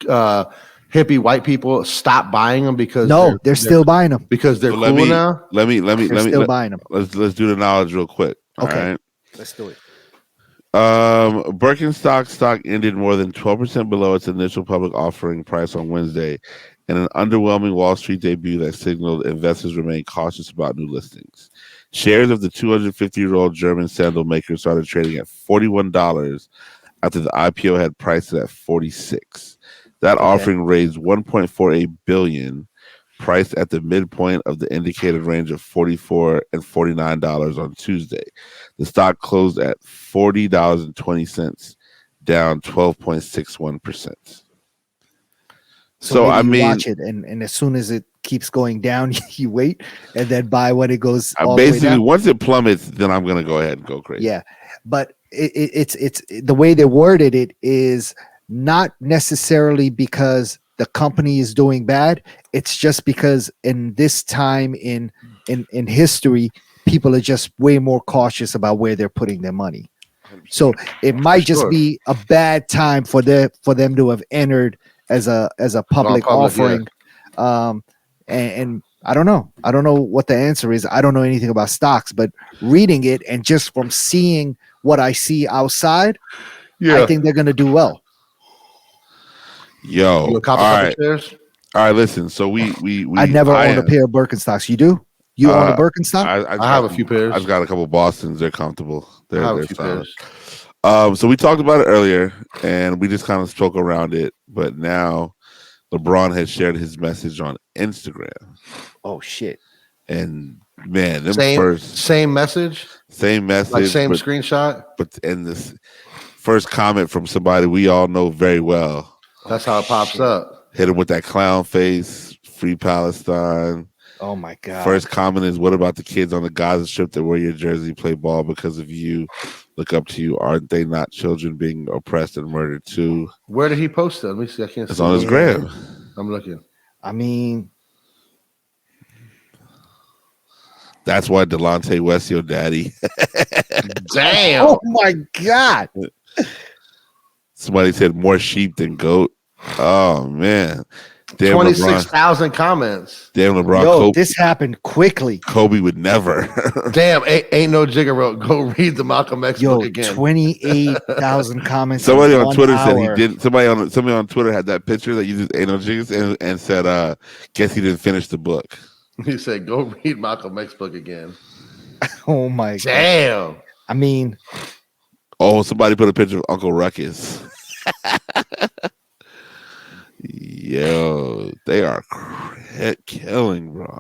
hippie white people stop buying them because they're still buying them because they're cool now? Let me buying them. Let's do the knowledge real quick. Okay. All right? Let's do it. Birkenstock stock ended more than 12% below its initial public offering price on Wednesday, in an underwhelming Wall Street debut that signaled investors remain cautious about new listings. Shares of the 250-year-old German sandal maker started trading at $41 after the IPO had priced it at $46. That offering raised $1.48 billion, priced at the midpoint of the indicated range of $44 and $49 on Tuesday. The stock closed at $40.20, down 12.61%. So I mean, watch it, and as soon as it keeps going down, you wait, and then buy when it goes. Basically, once it plummets, then I'm gonna go ahead and go crazy. Yeah, but it's the way they worded it is not necessarily because the company is doing bad. It's just because in this time in history, people are just way more cautious about where they're putting their money. So it might just be a bad time for them to have entered as a public offering. Yeah. And I don't know. I don't know what the answer is. I don't know anything about stocks, but reading it and just from seeing what I see outside, I think they're going to do well. Yo, you a couple shares? All right, listen. So we I never owned a pair of Birkenstocks. You do? You own a Birkenstock? I have a few pairs. I've got a couple Bostons. They're comfortable. I have a few pairs. So we talked about it earlier, and we just kind of spoke around it. But now LeBron has shared his message on Instagram. Oh shit! And man, same message, like same screenshot. But in this first comment from somebody we all know very well. That's how it pops up. Hit him with that clown face. Free Palestine. Oh my God. First comment is, what about the kids on the Gaza Strip that wear your jersey, play ball because of you, look up to you? Aren't they not children being oppressed and murdered too? Where did he post it? Let me see. I can't see. It's on his gram. I'm looking. I mean, that's why Delonte West, your daddy. Damn. Oh my God. Somebody said more sheep than goat. Oh man. 26,000 comments. Damn, LeBron. Yo, Kobe, this happened quickly. Kobe would never. Damn, ain't no jigger wrote. Go read the Malcolm X book again. 28,000 comments. Somebody on Twitter said he didn't. Somebody on Twitter had that picture that uses ain't no jiggers and said, guess he didn't finish the book. He said, go read Malcolm X book again. Oh my God. Damn. I mean. Oh, somebody put a picture of Uncle Ruckus. Yo, they are killing, bro.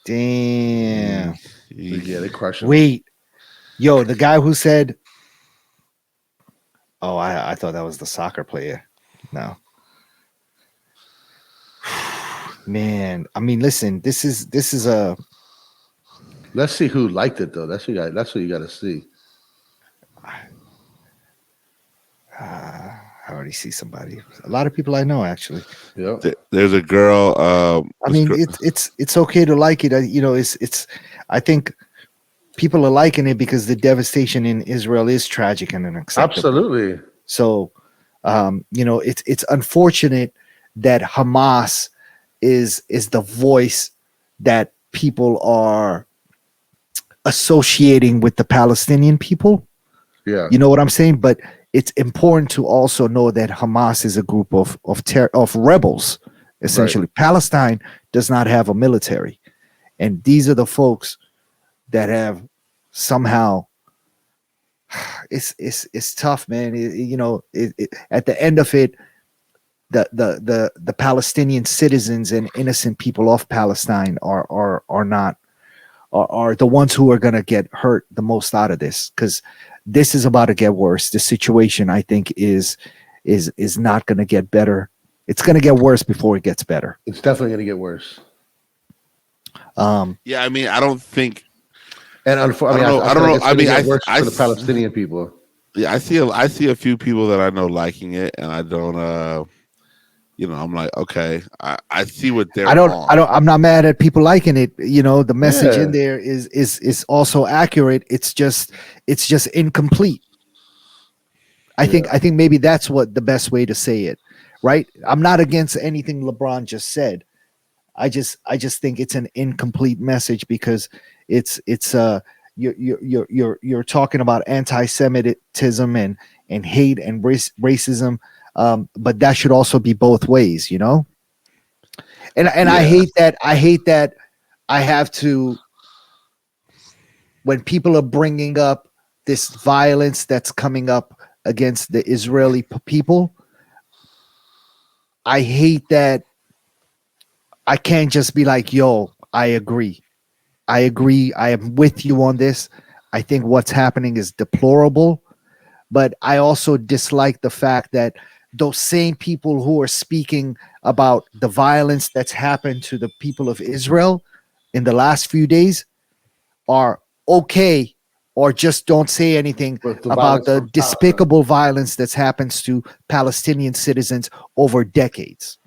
Damn. Yeah, they crushing. Wait, yo, the guy who said, "Oh, I thought that was the soccer player." No, man. I mean, listen. This is a. Let's see who liked it though. That's what you got to see. I already see somebody. A lot of people I know, actually. Yeah. There's a girl. I mean, it's okay to like it. It's. I think people are liking it because the devastation in Israel is tragic and unacceptable. Absolutely. So, it's unfortunate that Hamas is the voice that people are associating with the Palestinian people. Yeah. You know what I'm saying? But it's important to also know that Hamas is a group of rebels, essentially. Right. Palestine does not have a military. And these are the folks that have somehow it's tough, man. At the end of it, the Palestinian citizens and innocent people of Palestine are the ones who are going to get hurt the most out of this, because this is about to get worse. The situation, I think, is not going to get better. It's going to get worse before it gets better. It's definitely going to get worse. Yeah, I mean, I don't think. And I don't know. I mean, I for the Palestinian people. Yeah, I see a few people that I know liking it, and I don't. I'm like, okay, I see what they're. I'm not mad at people liking it. The message in there is also accurate. It's just incomplete. I think maybe that's what the best way to say it, right? I'm not against anything LeBron just said. I just think it's an incomplete message, because you're talking about anti-Semitism and hate and racism. But that should also be both ways, And yeah. I hate that I have to, when people are bringing up this violence that's coming up against the Israeli people, I hate that I can't just be like, yo, I agree. I am with you on this. I think what's happening is deplorable, but I also dislike the fact that those same people who are speaking about the violence that's happened to the people of Israel in the last few days are okay or just don't say anything about the despicable violence that's happens to Palestinian citizens over decades.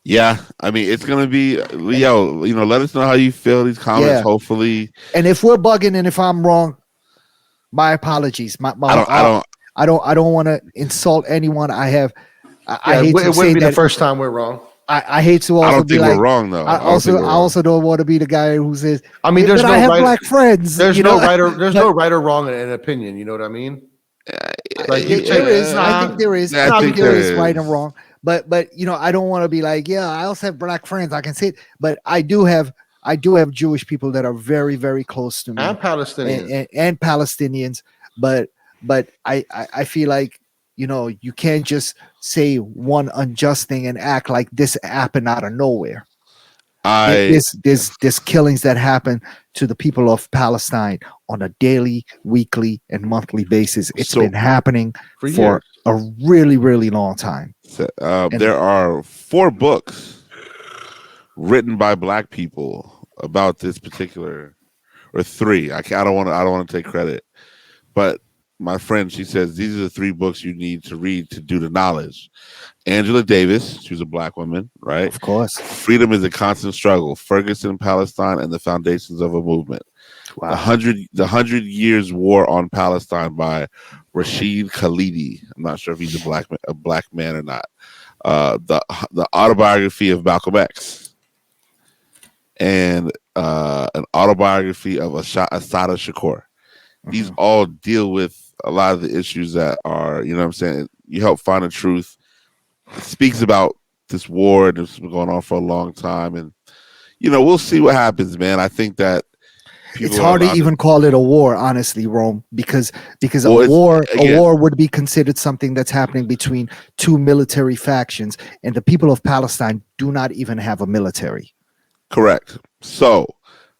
Yeah, I mean, it's gonna be let us know how you feel these comments. Hopefully, and if we're bugging and if I'm wrong, my apologies. I don't want to insult anyone. I hate to it wouldn't be the first time we're wrong. I hate to also I don't be think like, we're wrong though. I also don't want to be the guy who says, I mean, I have black friends. There's no right or wrong in an opinion. You know what I mean? Like there is. I think there is. I think there is right and wrong. But I don't want to be like, I also have black friends. I can say it, but I do have Jewish people that are very, very close to me, and Palestinians and Palestinians. But I feel like you can't just say one unjust thing and act like this happened out of nowhere. There's killings that happen to the people of Palestine on a daily, weekly, and monthly basis. It's been happening for a really, really long time. There are 4 books written by Black people about this particular, or 3. I don't want to take credit, but my friend, she says these are the 3 books you need to read to do the knowledge. Angela Davis, she was a Black woman, right? Of course. Freedom is a Constant Struggle. Ferguson, Palestine, and the Foundations of a Movement. Wow. The 100 Years War on Palestine by Rashid Khalidi. I'm not sure if he's a black man or not. The autobiography of Malcolm X, and an autobiography of Assata Shakur. These all deal with a lot of the issues that are, you know what I'm saying? You help find the truth. It speaks about this war and it's been going on for a long time. And, we'll see what happens, man. I think that it's hard to even call it a war, honestly, Rome, because a war would be considered something that's happening between 2 military factions, and the people of Palestine do not even have a military. Correct. So,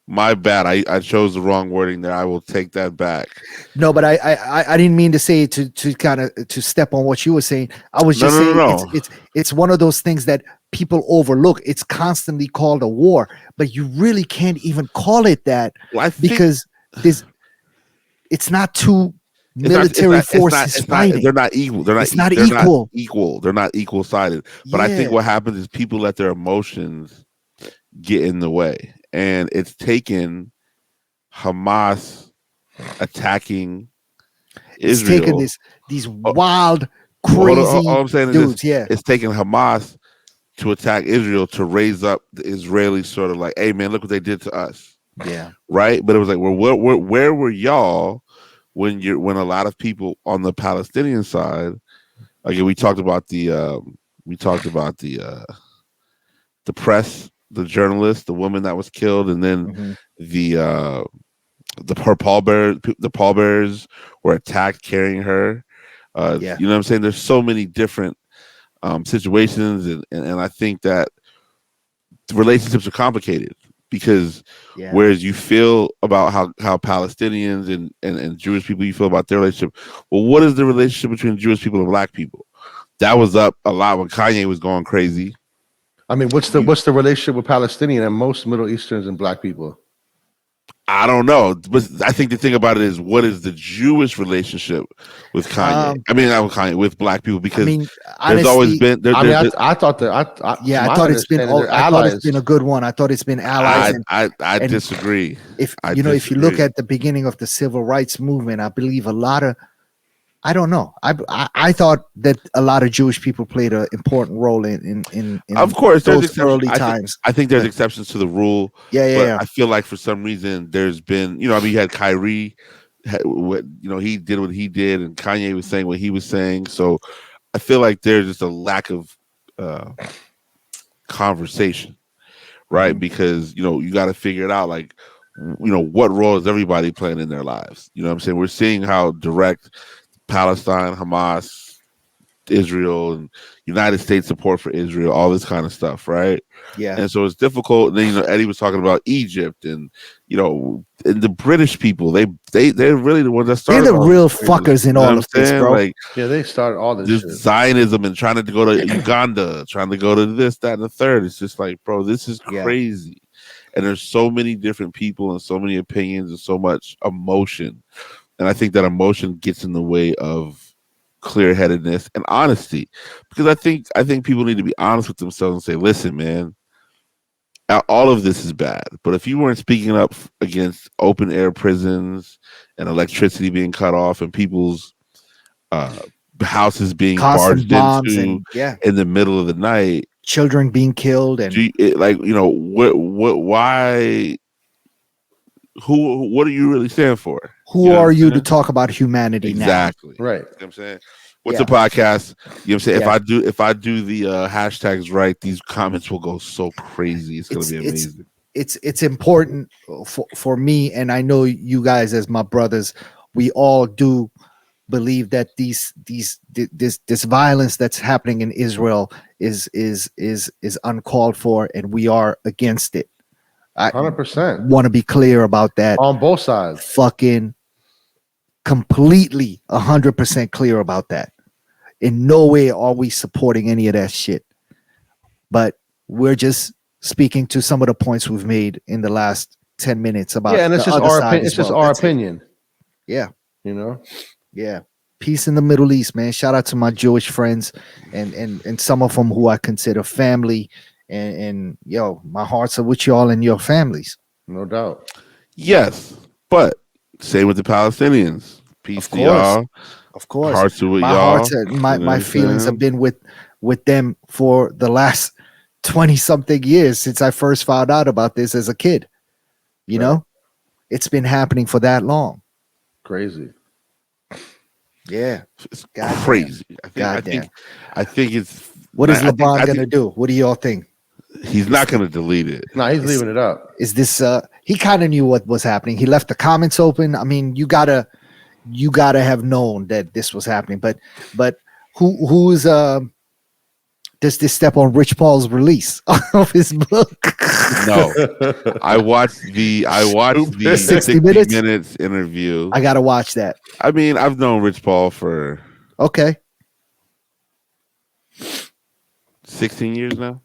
my bad. I chose the wrong wording there. I will take that back. No, but I didn't mean to say it to kind of to step on what you were saying. I was just saying it's one of those things that people overlook. It's constantly called a war, but you really can't even call it that because it's not 2 military forces fighting. They're not equal. They're not equal. They're not equal sided. But I think what happens is people let their emotions get in the way. And it's taken Hamas attacking Israel. It's taken these wild, crazy all I'm saying dudes. It's taken Hamas to attack Israel to raise up the Israelis, sort of like, hey man, look what they did to us. Yeah. Right. But it was like, where were y'all when a lot of people on the Palestinian side? Again, we talked about the press. The journalist, the woman that was killed, and then the pallbearers were attacked carrying her. You know what I'm saying? There's so many different situations, and I think that relationships are complicated because whereas you feel about how Palestinians and Jewish people, you feel about their relationship. Well, what is the relationship between Jewish people and Black people? That was up a lot when Kanye was going crazy. I mean, what's the relationship with Palestinian and most Middle Easterns and Black people? I don't know, but I think the thing about it is, what is the Jewish relationship with Kanye? Not with Kanye, with Black people, because honestly, there's always been. I thought it's been a good one. I thought it's been allies. I disagree. If you look at the beginning of the civil rights movement, I believe a lot of. I don't know. I thought that a lot of Jewish people played an important role in of course those early times. I think there's exceptions to the rule. Yeah. I feel like for some reason there's been, you had Kyrie, he did what he did, and Kanye was saying what he was saying. So I feel like there's just a lack of conversation, right? Mm-hmm. Because you got to figure it out. Like, what role is everybody playing in their lives? You know what I'm saying? We're seeing how direct Palestine, Hamas, Israel, and United States support for Israel, all this kind of stuff, right? Yeah. And so it's difficult. And then Eddie was talking about Egypt, and and the British people. They're really the ones that started. They're the real fuckers in all of this, bro. Like, they started all this shit. Zionism and trying to go to Uganda, trying to go to this, that, and the third. It's just like, bro, this is crazy. and there's so many different people and so many opinions and so much emotion, and I think that emotion gets in the way of clear-headedness and honesty, because I think people need to be honest with themselves and say, listen, man, all of this is bad, but if you weren't speaking up against open air prisons and electricity being cut off and people's houses being constant barged bombs into and in the middle of the night, children being killed, and why, what are you really standing for? Who are you to talk about humanity exactly Right. You know what I'm saying? What's the podcast? You know what I'm saying? If I do the hashtags right, these comments will go so crazy. It's gonna be amazing. It's important for me, and I know you guys as my brothers, we all do believe that this violence that's happening in Israel is uncalled for, and we are against it. 100%. Want to be clear about that on both sides. Fucking completely 100% clear about that. In no way are we supporting any of that shit, but we're just speaking to some of the points we've made in the last 10 minutes about and it's just our opinion. It's just our opinion. Yeah, you know. Yeah, peace in the Middle East, man. Shout out to my Jewish friends and some of them who I consider family, and yo, my hearts are with y'all and your families, no doubt. Yes, but same with the Palestinians. Peace to y'all. Of course, hearts are with my y'all. Hearts are, my feelings have been with them for the last 20 something years since I first found out about this as a kid. You know, it's been happening for that long. Crazy. Yeah, it's crazy. I think it's. What is LeBron gonna do? What do y'all think? He's not gonna delete it. No, he's leaving it up. Is this? He kind of knew what was happening. He left the comments open. I mean, you gotta have known that this was happening. But who's does this step on Rich Paul's release of his book? No, I watched the 60 minutes interview. I gotta watch that. I mean, I've known Rich Paul for 16 years now.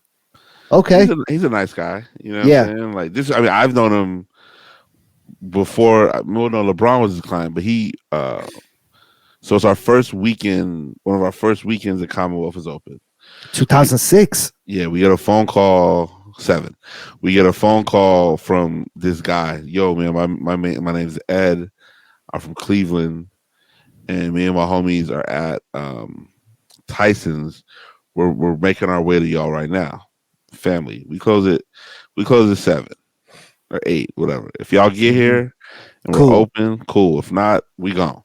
Okay, he's a nice guy. You know what I'm saying? Like this. I mean, I've known him before. No, LeBron was his client, but he. So it's our first weekend. One of our first weekends at Commonwealth is open. 2006. Yeah, we get a phone call. 7. We get a phone call from this guy. Yo, man, my name's Ed. I'm from Cleveland, and me and my homies are at Tyson's. We're making our way to y'all right now. Family. We close at 7 or 8, whatever. If y'all get here and we're open, cool. If not, we gone.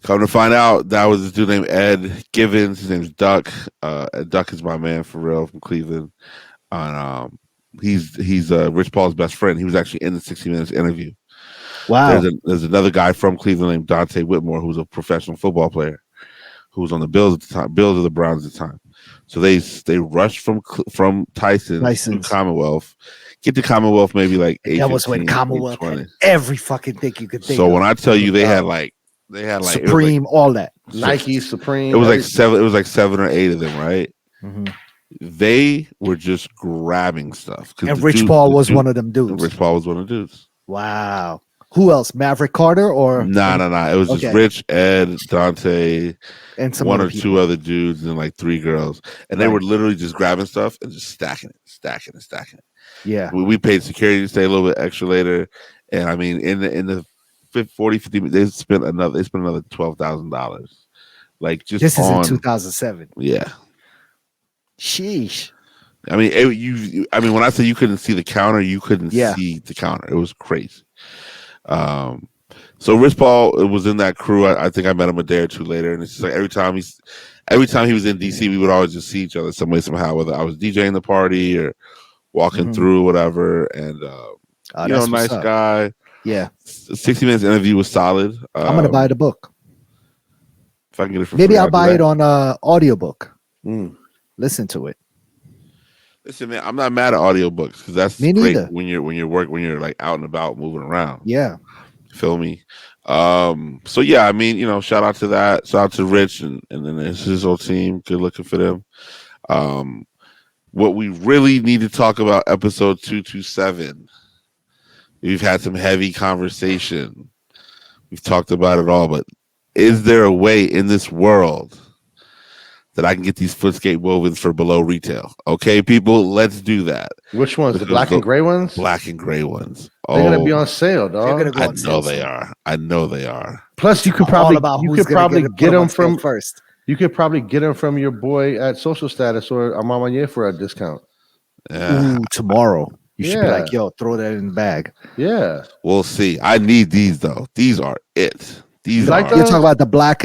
Come to find out, that was this dude named Ed Givens. His name's Duck. Duck is my man for real from Cleveland. And he's Rich Paul's best friend. He was actually in the 60 Minutes interview. Wow. There's another guy from Cleveland named Dante Whitmore, who's a professional football player, who was on the Bills at the time, Bills of the Browns at the time. So they rushed from Tyson's to Commonwealth. Get to Commonwealth maybe like 8. That was when Commonwealth had every fucking thing you could think of. So when I tell you they had like Supreme, all that. Nike, Supreme. It was like 7. It was like 7 or 8 of them, right? They were just grabbing stuff. And Rich Paul was one of them dudes. Rich Paul was one of the dudes. Wow. Who else? Maverick Carter or no. It was just Rich, Ed, Dante, and some 1 or 2 other dudes, and like 3 girls. And they were literally just grabbing stuff and just stacking it. Yeah. We paid security to stay a little bit extra later. And I mean, in the 40, 50 minutes, they spent another $12,000. Like just this is in 2007. Yeah. Sheesh. I mean, when I say you couldn't see the counter, you couldn't see the counter. It was crazy. So Rich Paul was in that crew. I think I met him a day or 2 later, and it's just like every time he was in DC, we would always just see each other some way, somehow, whether I was DJing the party or walking through, whatever. And nice guy. Yeah. 60 Minutes interview was solid. I'm gonna buy the book. If I can get it for maybe free, I'll buy it on audiobook. Listen to it. Listen, man, I'm not mad at audiobooks because that's Me great neither. when you're like out and about moving around. Yeah. Feel me? So yeah, I mean, shout out to that. Shout out to Rich and then his whole team. Good looking for them. what we really need to talk about, episode 227. We've had some heavy conversation. We've talked about it all, but is there a way in this world that I can get these Footscape Wovens for below retail? Okay, people, let's do that. Which ones? The black and gray ones? Black and gray ones. They're gonna be on sale, dog. I know they are. I know they are. Plus, you could probably get them from first. You could probably get them from your boy at Social Status or Amamanye for a discount. Ooh, tomorrow. You should be like, yo, throw that in the bag. Yeah. We'll see. I need these though. These are it. These you're talking about the black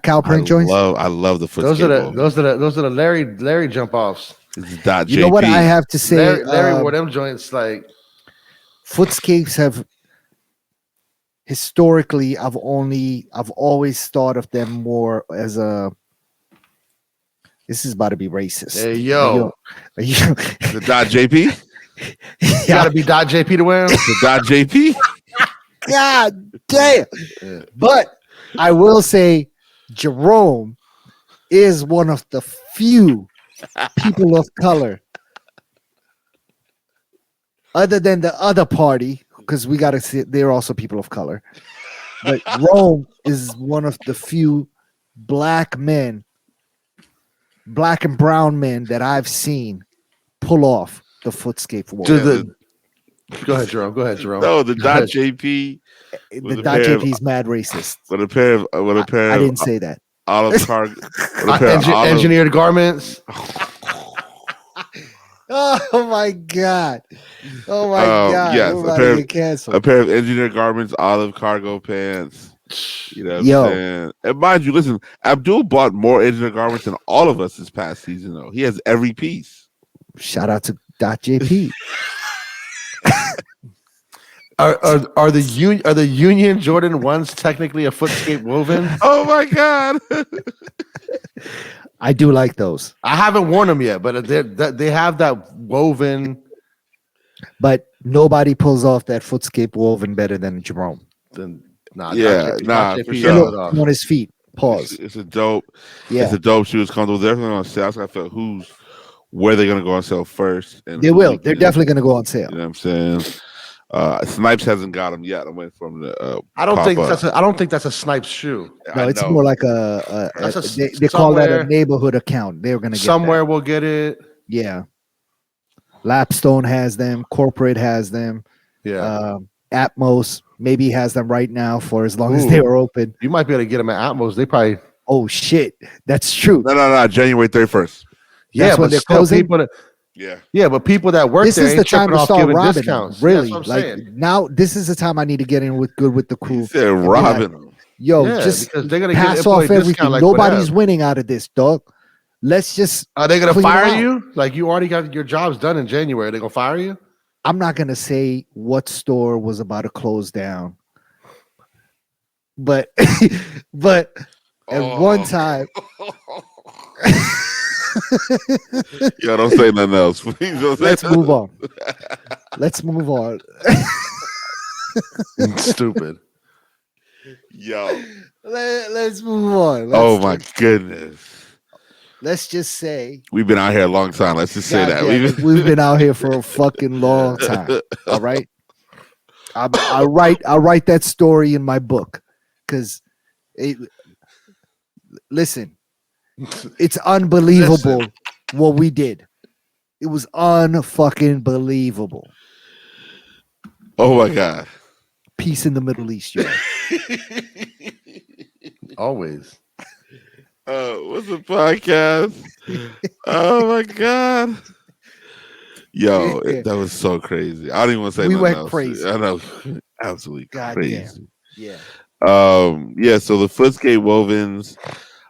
cow print joints. I love the Footscape. Those are the Larry jump offs. You know what I have to say? Larry wore them joints like Footscapes have historically. I've always thought of them more as a. This is about to be racist. Hey yo, the .jp. You gotta be .jp to wear them. The .jp. God damn. Yeah. But I will say Jerome is one of the few people of color, other than the other party, because we got to see they're also people of color. But Rome is one of the few black and brown men that I've seen pull off the Footscape wall. Go ahead, Jerome. No, the .jp. The .jp is mad racist. With a pair of I didn't say that. Olive cargo. Engineered garments. Oh my god! Oh my god! Yes, a pair of engineered garments, olive cargo pants. You know what I'm saying? And mind you, listen, Abdul bought more engineered garments than all of us this past season. Though he has every piece. Shout out to .jp. Are the Union Jordan ones technically a Footscape woven? Oh my god! I do like those. I haven't worn them yet, but they have that woven. But nobody pulls off that Footscape woven better than Jerome. For sure. On his feet. Pause. It's a dope. Yeah, it's a dope shoe. It's comfortable. They're definitely on sale. I feel where they're gonna go on sale first. And they will. They're definitely gonna go on sale. You know what I'm saying? Snipes hasn't got them yet. I'm waiting for them to. I don't think that's a Snipes shoe. No, it's more like they call that a neighborhood account. They're gonna get somewhere. That. We'll get it. Yeah. Lapstone has them. Corporate has them. Yeah. Atmos maybe has them right now for as long as they are open. You might be able to get them at Atmos. They probably. Oh shit, that's true. No. January 31st. Yeah, but they're closing. Yeah, but people that work this there is the time to start robbing discounts. them. Really, saying. Now this is the time I need to get in with the crew. They're robbing them. Yo, just they're gonna pass off everything. Like nobody's winning out of this, dog. Let's just. Are they gonna fire you? Like you already got your jobs done in January. They gonna fire you? I'm not gonna say what store was about to close down, but at one time. Yo, don't say nothing else. Please Let's move on. Let's move on. Stupid. Yo. Let's move on. My goodness. Let's just say we've been out here a long time. Let's just say that. We've been out here for a fucking long time. All right. I'll write that story in my book because listen. It's unbelievable what we did. It was unfucking believable. Oh my god! Peace in the Middle East, yo. Always. What's the podcast? Oh my god! Yo, that was so crazy. I don't even want to say we went else. crazy. I know, absolutely crazy. Yeah. So the Footscape Wovens.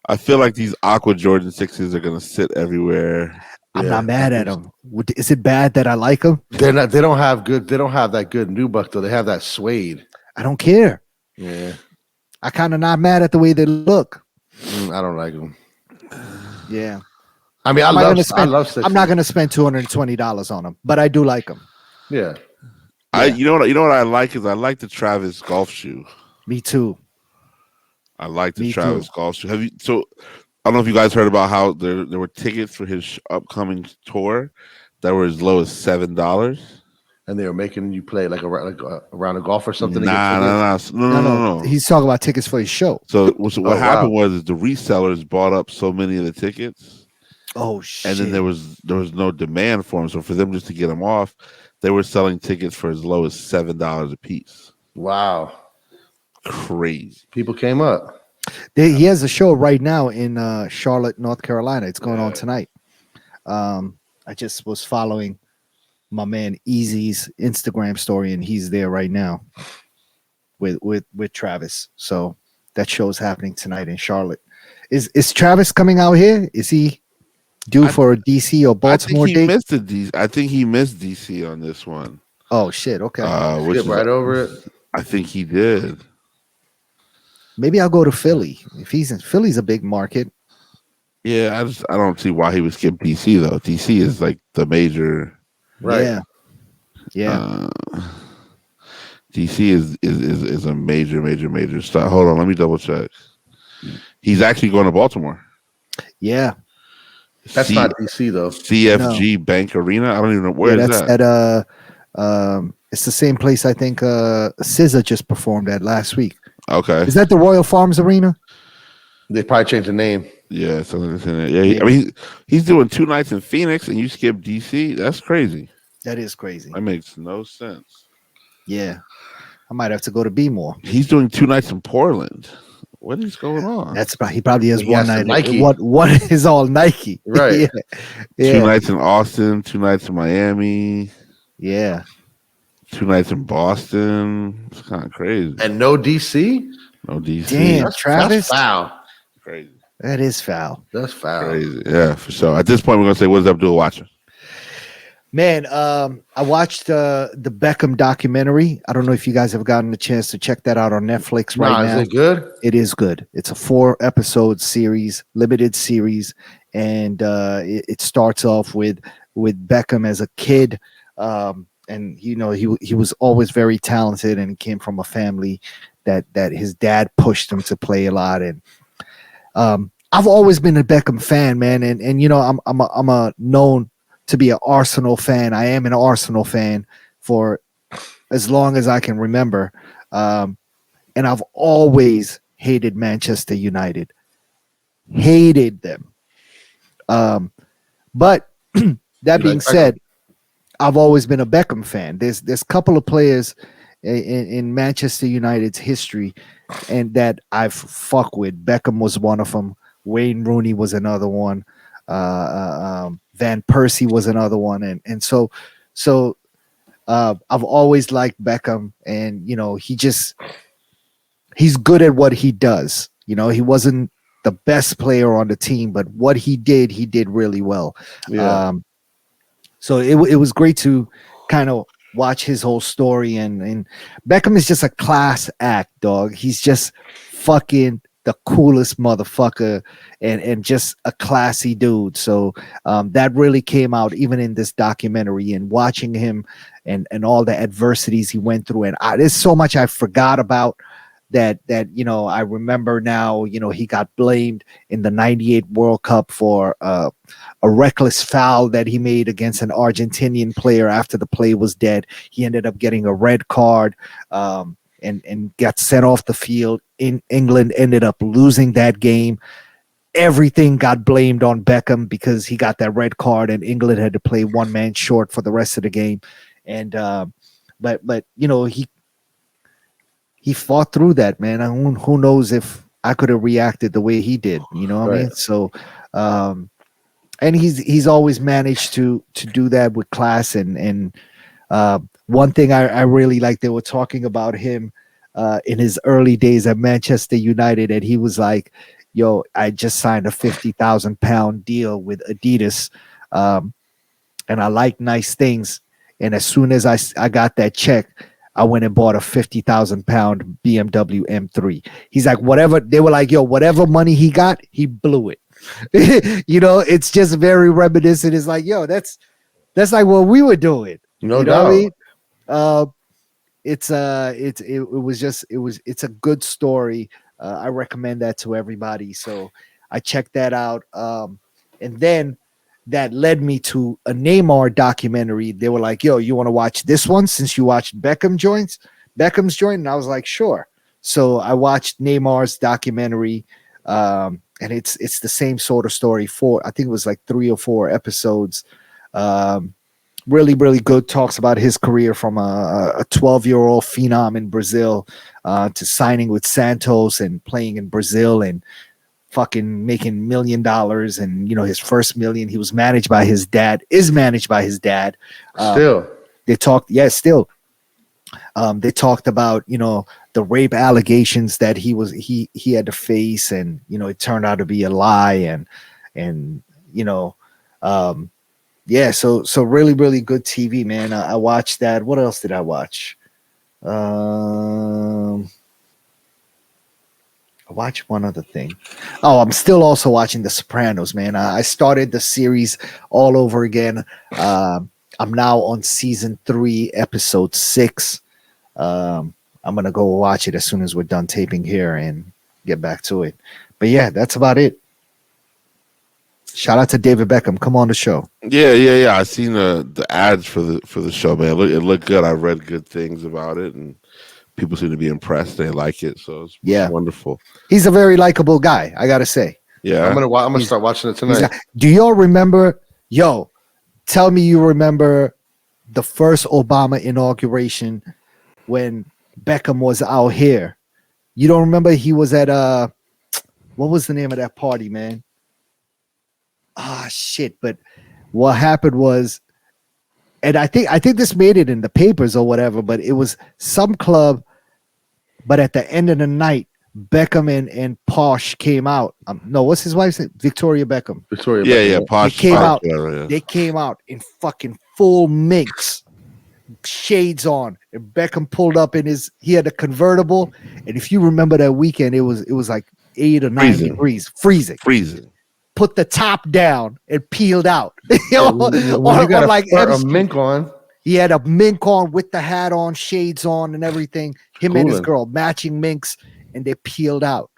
I feel like these Aqua Jordan 6s are gonna sit everywhere. I'm not mad at them. Is it bad that I like them? They're not. They don't have that good nubuck though. They have that suede. I don't care. Yeah. I kind of not mad at the way they look. I don't like them. Yeah. I mean, I love 6s. I'm not gonna spend $220 on them, but I do like them. Yeah. You know what I like is I like the Travis golf shoe. Me too. I like the Travis golf shoe. don't know if you guys heard about how there were tickets for his upcoming tour that were as low as $7. And they were making you play like a round of golf or something. No. He's talking about tickets for his show. So what happened was the resellers bought up so many of the tickets. Oh shit! And then there was no demand for them. So for them just to get them off, they were selling tickets for as low as $7 a piece. Wow, crazy! People came up. He has a show right now in Charlotte, North Carolina. It's going on tonight. I just was following my man Easy's Instagram story, and he's there right now with Travis. So that show's happening tonight in Charlotte. Is Travis coming out here? Is he due for a DC or Baltimore date? I think he missed DC on this one. Oh shit! Okay, skip right over it. I think he did. Maybe I'll go to Philly. If he's in Philly's a big market. Yeah, I don't see why he would skip DC though. DC is like the major. Right. Yeah. DC is a major stop. Hold on, let me double check. He's actually going to Baltimore. Yeah. That's not DC though. CFG Bank Arena. I don't even know where is that. It's the same place I think SZA just performed at last week. Okay. Is that the Royal Farms Arena? They probably changed the name. Yeah, something like that. Yeah. I mean, he's doing 2 nights in Phoenix, and you skip DC. That's crazy. That is crazy. That makes no sense. Yeah, I might have to go to B-more. He's doing 2 nights in Portland. What is going on? He probably has one night. Nike. What is all Nike? Right. Yeah. 2 nights in Austin, 2 nights in Miami. Yeah. 2 nights in Boston. It's kind of crazy. And no DC? No DC. Damn, Travis. That's foul. Crazy. That is foul. That's foul. Crazy. Yeah, for sure. At this point, we're going to say, what is Abdul watching? Man, I watched the Beckham documentary. I don't know if you guys have gotten a chance to check that out on Netflix right now. Is it good? It is good. It's a 4-episode series, limited series, and it starts off with Beckham as a kid. And you know he was always very talented, and he came from a family that his dad pushed him to play a lot. And I've always been a Beckham fan, man. And you know I'm a known to be an Arsenal fan. I am an Arsenal fan for as long as I can remember, and I've always hated Manchester United, hated them. But that being said, I've always been a Beckham fan. There's a couple of players in Manchester United's history and that I've fucked with. Beckham was one of them. Wayne Rooney was another one. Van Persie was another one. And so I've always liked Beckham, and you know, he's good at what he does. You know, he wasn't the best player on the team, but what he did really well. Yeah. So it was great to kind of watch his whole story, and Beckham is just a class act, dog. He's just fucking the coolest motherfucker and just a classy dude. So that really came out even in this documentary, and watching him and all the adversities he went through. And there's so much I forgot about that, you know, I remember now. You know, he got blamed in the 98 World Cup for a reckless foul that he made against an Argentinian player after the play was dead. He ended up getting a red card and got sent off the field. In England ended up losing that game. Everything got blamed on Beckham because he got that red card, and England had to play one man short for the rest of the game. And but you know, he fought through that, man. Who knows if I could have reacted the way he did, you know what I mean? So and he's always managed to do that with class. And one thing I really like, they were talking about him in his early days at Manchester United, and he was like, yo, I just signed a 50,000 pound deal with Adidas, and I like nice things. And as soon as I got that check, I went and bought a 50,000 pound BMW M3. He's like, whatever. They were like, yo, whatever money he got, he blew it. You know, it's just very reminiscent. It's like, yo, that's like what we were doing. No you doubt. Know what I mean? It's a good story. I recommend that to everybody. So I checked that out. And then that led me to a Neymar documentary. They were like, yo, you want to watch this one since you watched Beckham's joint? And I was like, sure. So I watched Neymar's documentary. And it's the same sort of story. I think it was like 3 or 4 episodes. Really, really good. Talks about his career from a 12-year-old phenom in Brazil to signing with Santos and playing in Brazil and fucking making $1 million. And, his first million, he was managed by his dad, Still. They talked, still. They talked about, the rape allegations that he had to face, and, it turned out to be a lie. So really, really good TV, man. I watched that. What else did I watch? I watched one other thing. Oh, I'm still also watching The Sopranos, man. I started the series all over again. I'm now on season 3, episode 6. I'm gonna go watch it as soon as we're done taping here and get back to it. But yeah, that's about it. Shout out to David Beckham. Come on the show. Yeah. I seen the ads for the show, man. It looked good. I read good things about it, and people seem to be impressed. They like it, so it's wonderful. He's a very likable guy, I gotta say. Yeah, I'm gonna start watching it tonight. Do y'all remember? Yo, tell me you remember the first Obama inauguration when Beckham was out here. You don't remember? He was at what was the name of that party, man? Shit. But what happened was, and I think this made it in the papers or whatever, but it was some club, but at the end of the night, Beckham and Posh came out. No, what's his wife's name? Victoria Beckham. Yeah, Posh. They came out in fucking full minks, shades on, and Beckham pulled up he had a convertible, and if you remember that weekend, it was like 8 or 9 degrees, freezing. Put the top down and peeled out. A mink on. He had a mink on with the hat on, shades on, and everything. Him and his girl matching minks, and they peeled out.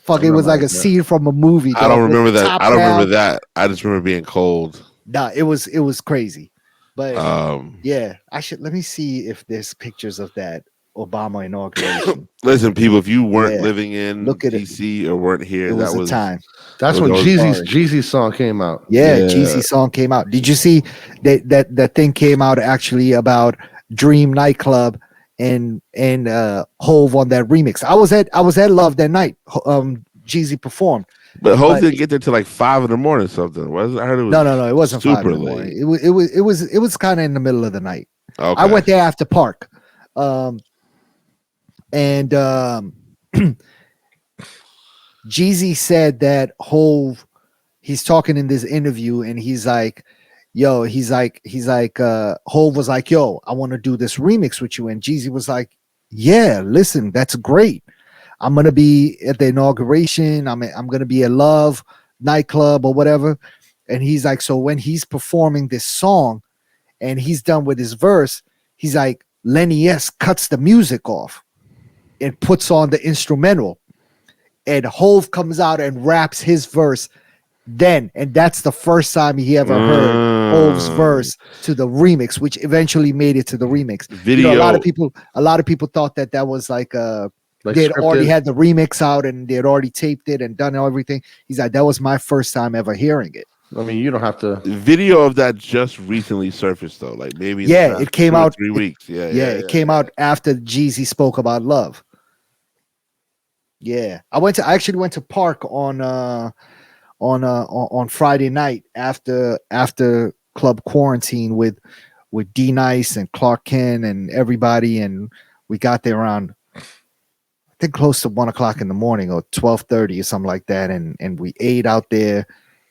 Fuck, it was like a scene from a movie. I don't remember that. Remember that. I just remember being cold. Nah, it was crazy. But let me see if there's pictures of that Obama inauguration. Listen, people, if you weren't living in DC or weren't here, that was a time. That's when Jeezy's song came out. Yeah, Jeezy's song came out. Did you see that thing came out actually about Dream nightclub and Hove on that remix? I was at Love that night. Jeezy performed. But Hove didn't get there till like 5 in the morning or something. I heard it was no, it wasn't super 5 in the morning. It was kind of in the middle of the night. Okay. I went there after Park. Jeezy said that Hove, he's talking in this interview, and he's like, Hove was like, yo, I want to do this remix with you. And Jeezy was like, yeah, listen, that's great. I'm going to be at the inauguration. I'm going to be at Love nightclub or whatever. And he's like, so when he's performing this song and he's done with his verse, he's like, Lenny S cuts the music off and puts on the instrumental. And Hove comes out and raps his verse then. And that's the first time he ever heard Hove's verse to the remix, which eventually made it to the remix. Video. A lot of people thought that was like they'd already had the remix out and they had already taped it and done everything. He's like, that was my first time ever hearing it. I mean, you don't have to. Video of that just recently surfaced though, like maybe it came out 3 weeks. It came out after Jeezy spoke about Love. Yeah, I actually went to Park on Friday night after club quarantine with D Nice and Clark Kent and everybody, and we got there around I think close to 1 o'clock in the morning or 12:30 or something like that, and we ate out there,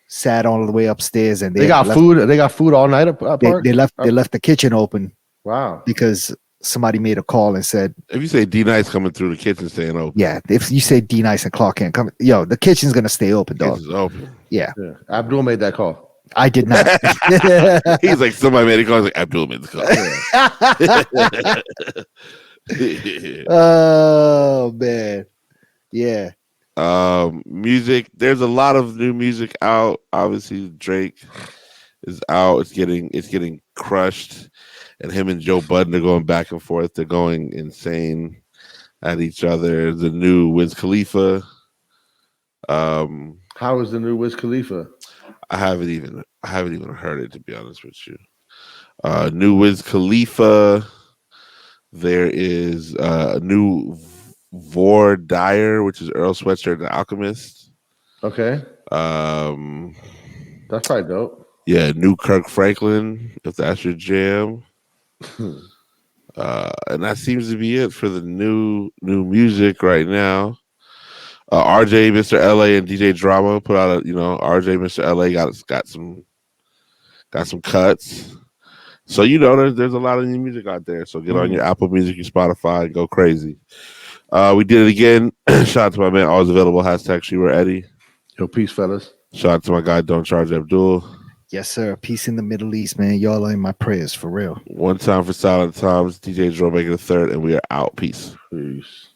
sat all the way upstairs, and they got food. They got food all night at Park. They left the kitchen open. Wow, because somebody made a call and said, if you say D Nice coming through the kitchen staying open. Yeah, if you say D Nice and Clark Kent come, the kitchen's gonna stay open, dog. Kitchen's open. Yeah. Abdul made that call. I did not. He's like, somebody made a call. He's like, Abdul made the call. Oh man. Yeah. Music. There's a lot of new music out. Obviously, Drake is out. It's getting crushed, and him and Joe Budden are going back and forth. They're going insane at each other. The new Wiz Khalifa. How is the new Wiz Khalifa? I haven't even heard it, to be honest with you. New Wiz Khalifa. There is a new Vor Dyer, which is Earl Sweatshirt and the Alchemist. Okay. That's probably dope. Yeah, new Kirk Franklin, if that's your jam. And that seems to be it for the new music right now. RJ, Mr. LA, and DJ Drama put out RJ, Mr. LA got some cuts. So there's a lot of new music out there. So get on your Apple Music, your Spotify, and go crazy. We did it again. Shout out to my man, always available. # She Were Eddie. Yo, peace, fellas. Shout out to my guy, Don't Charge Abdul. Yes, sir. Peace in the Middle East, man. Y'all are in my prayers, for real. One time for Silent Times. DJ Jerome making the third, and we are out. Peace. Peace.